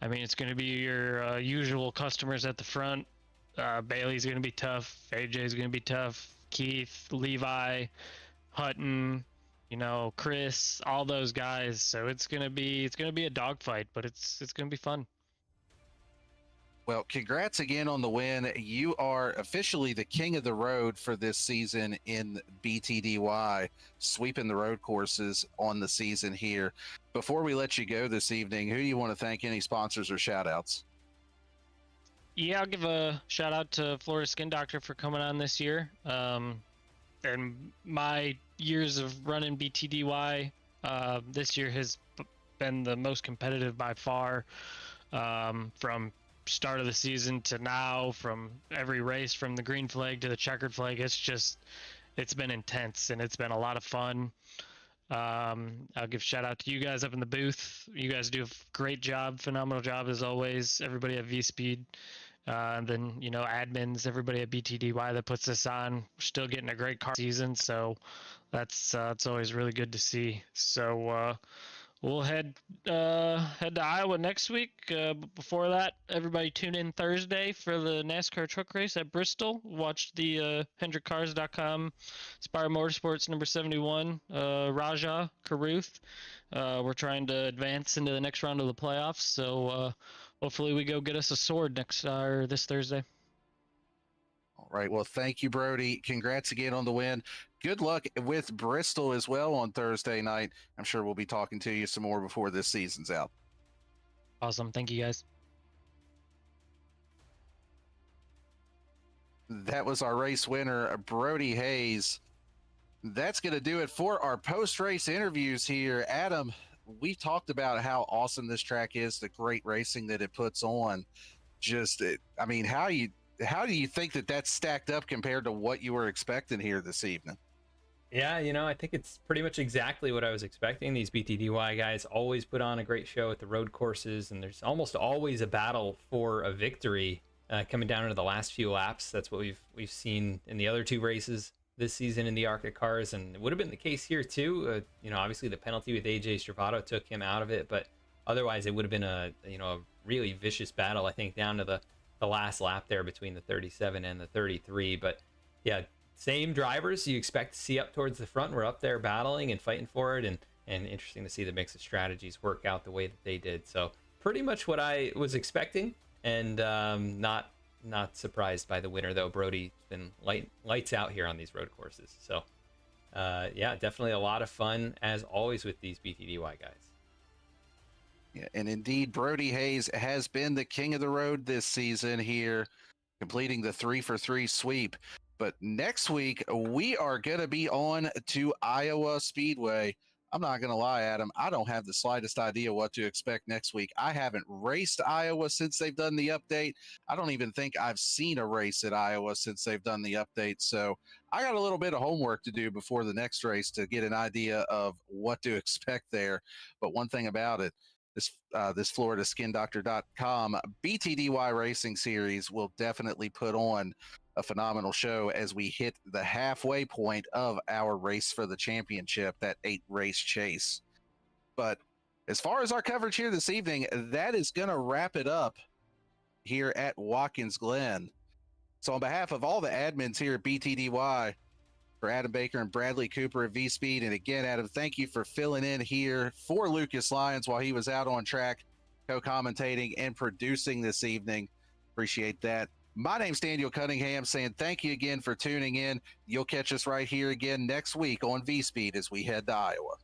I mean, it's going to be your usual customers at the front. Bailey's going to be tough. AJ's going to be tough. Keith, Levi, Hutton, Chris, all those guys. So it's going to be a dogfight, but it's going to be fun. Well, congrats again on the win. You are officially the king of the road for this season in BTDY, sweeping the road courses on the season here. Before we let you go this evening, who do you want to thank? Any sponsors or shout outs? Yeah, I'll give a shout out to Florida Skin Doctor for coming on this year. And my years of running BTDY this year has been the most competitive by far, from start of the season to now, from every race, from the green flag to the checkered flag. It's been intense and it's been a lot of fun. I'll give shout out to you guys up in the booth. You guys do a great job, phenomenal job as always. Everybody at VSPEED, and then admins, everybody at BTDY that puts this on. We're still getting a great car season, so that's it's always really good to see. So we'll head to Iowa next week. But before that, everybody tune in Thursday for the NASCAR truck race at Bristol. Watch the HendrickCars.com Spire Motorsports number 71, Raja Caruth. We're trying to advance into the next round of the playoffs, so hopefully we go get us a sword this Thursday. All right. Well, thank you, Brody. Congrats again on the win. Good luck with Bristol as well on Thursday night. I'm sure we'll be talking to you some more before this season's out. Awesome. Thank you, guys. That was our race winner, Brody Hays. That's going to do it for our post-race interviews here. Adam, we talked about how awesome this track is, the great racing that it puts on. I mean, how do you think that that's stacked up compared to what you were expecting here this evening? Yeah, I think it's pretty much exactly what I was expecting. These BTDY guys always put on a great show at the road courses, and there's almost always a battle for a victory coming down into the last few laps. That's what we've seen in the other two races this season in the Arctic cars, and it would have been the case here too. Obviously the penalty with AJ Stravato took him out of it, but otherwise it would have been a really vicious battle, I think, down to the last lap there between the 37 and the 33. But yeah, same drivers you expect to see up towards the front were up there battling and fighting for it, and interesting to see the mix of strategies work out the way that they did. So pretty much what I was expecting, and not surprised by the winner, though. Brody's been lights out here on these road courses. So yeah, definitely a lot of fun as always with these BTDY guys. Yeah, and indeed, Brody Hays has been the king of the road this season here, completing the 3-for-3 sweep. But next week, we are going to be on to Iowa Speedway. I'm not going to lie, Adam, I don't have the slightest idea what to expect next week. I haven't raced Iowa since they've done the update. I don't even think I've seen a race at Iowa since they've done the update. So I got a little bit of homework to do before the next race to get an idea of what to expect there. But one thing about it, this FloridaSkinDoctor.com BTDY Racing Series will definitely put on a phenomenal show as we hit the halfway point of our race for the championship, that 8-race chase. But as far as our coverage here this evening, that is going to wrap it up here at Watkins Glen. So on behalf of all the admins here at BTDY, for Adam Baker and Bradley Cooper at VSPEED, and again, Adam, thank you for filling in here for Lucas Lyons while he was out on track, co-commentating and producing this evening. Appreciate that. My name's Daniel Cunningham, saying thank you again for tuning in. You'll catch us right here again next week on VSPEED as we head to Iowa.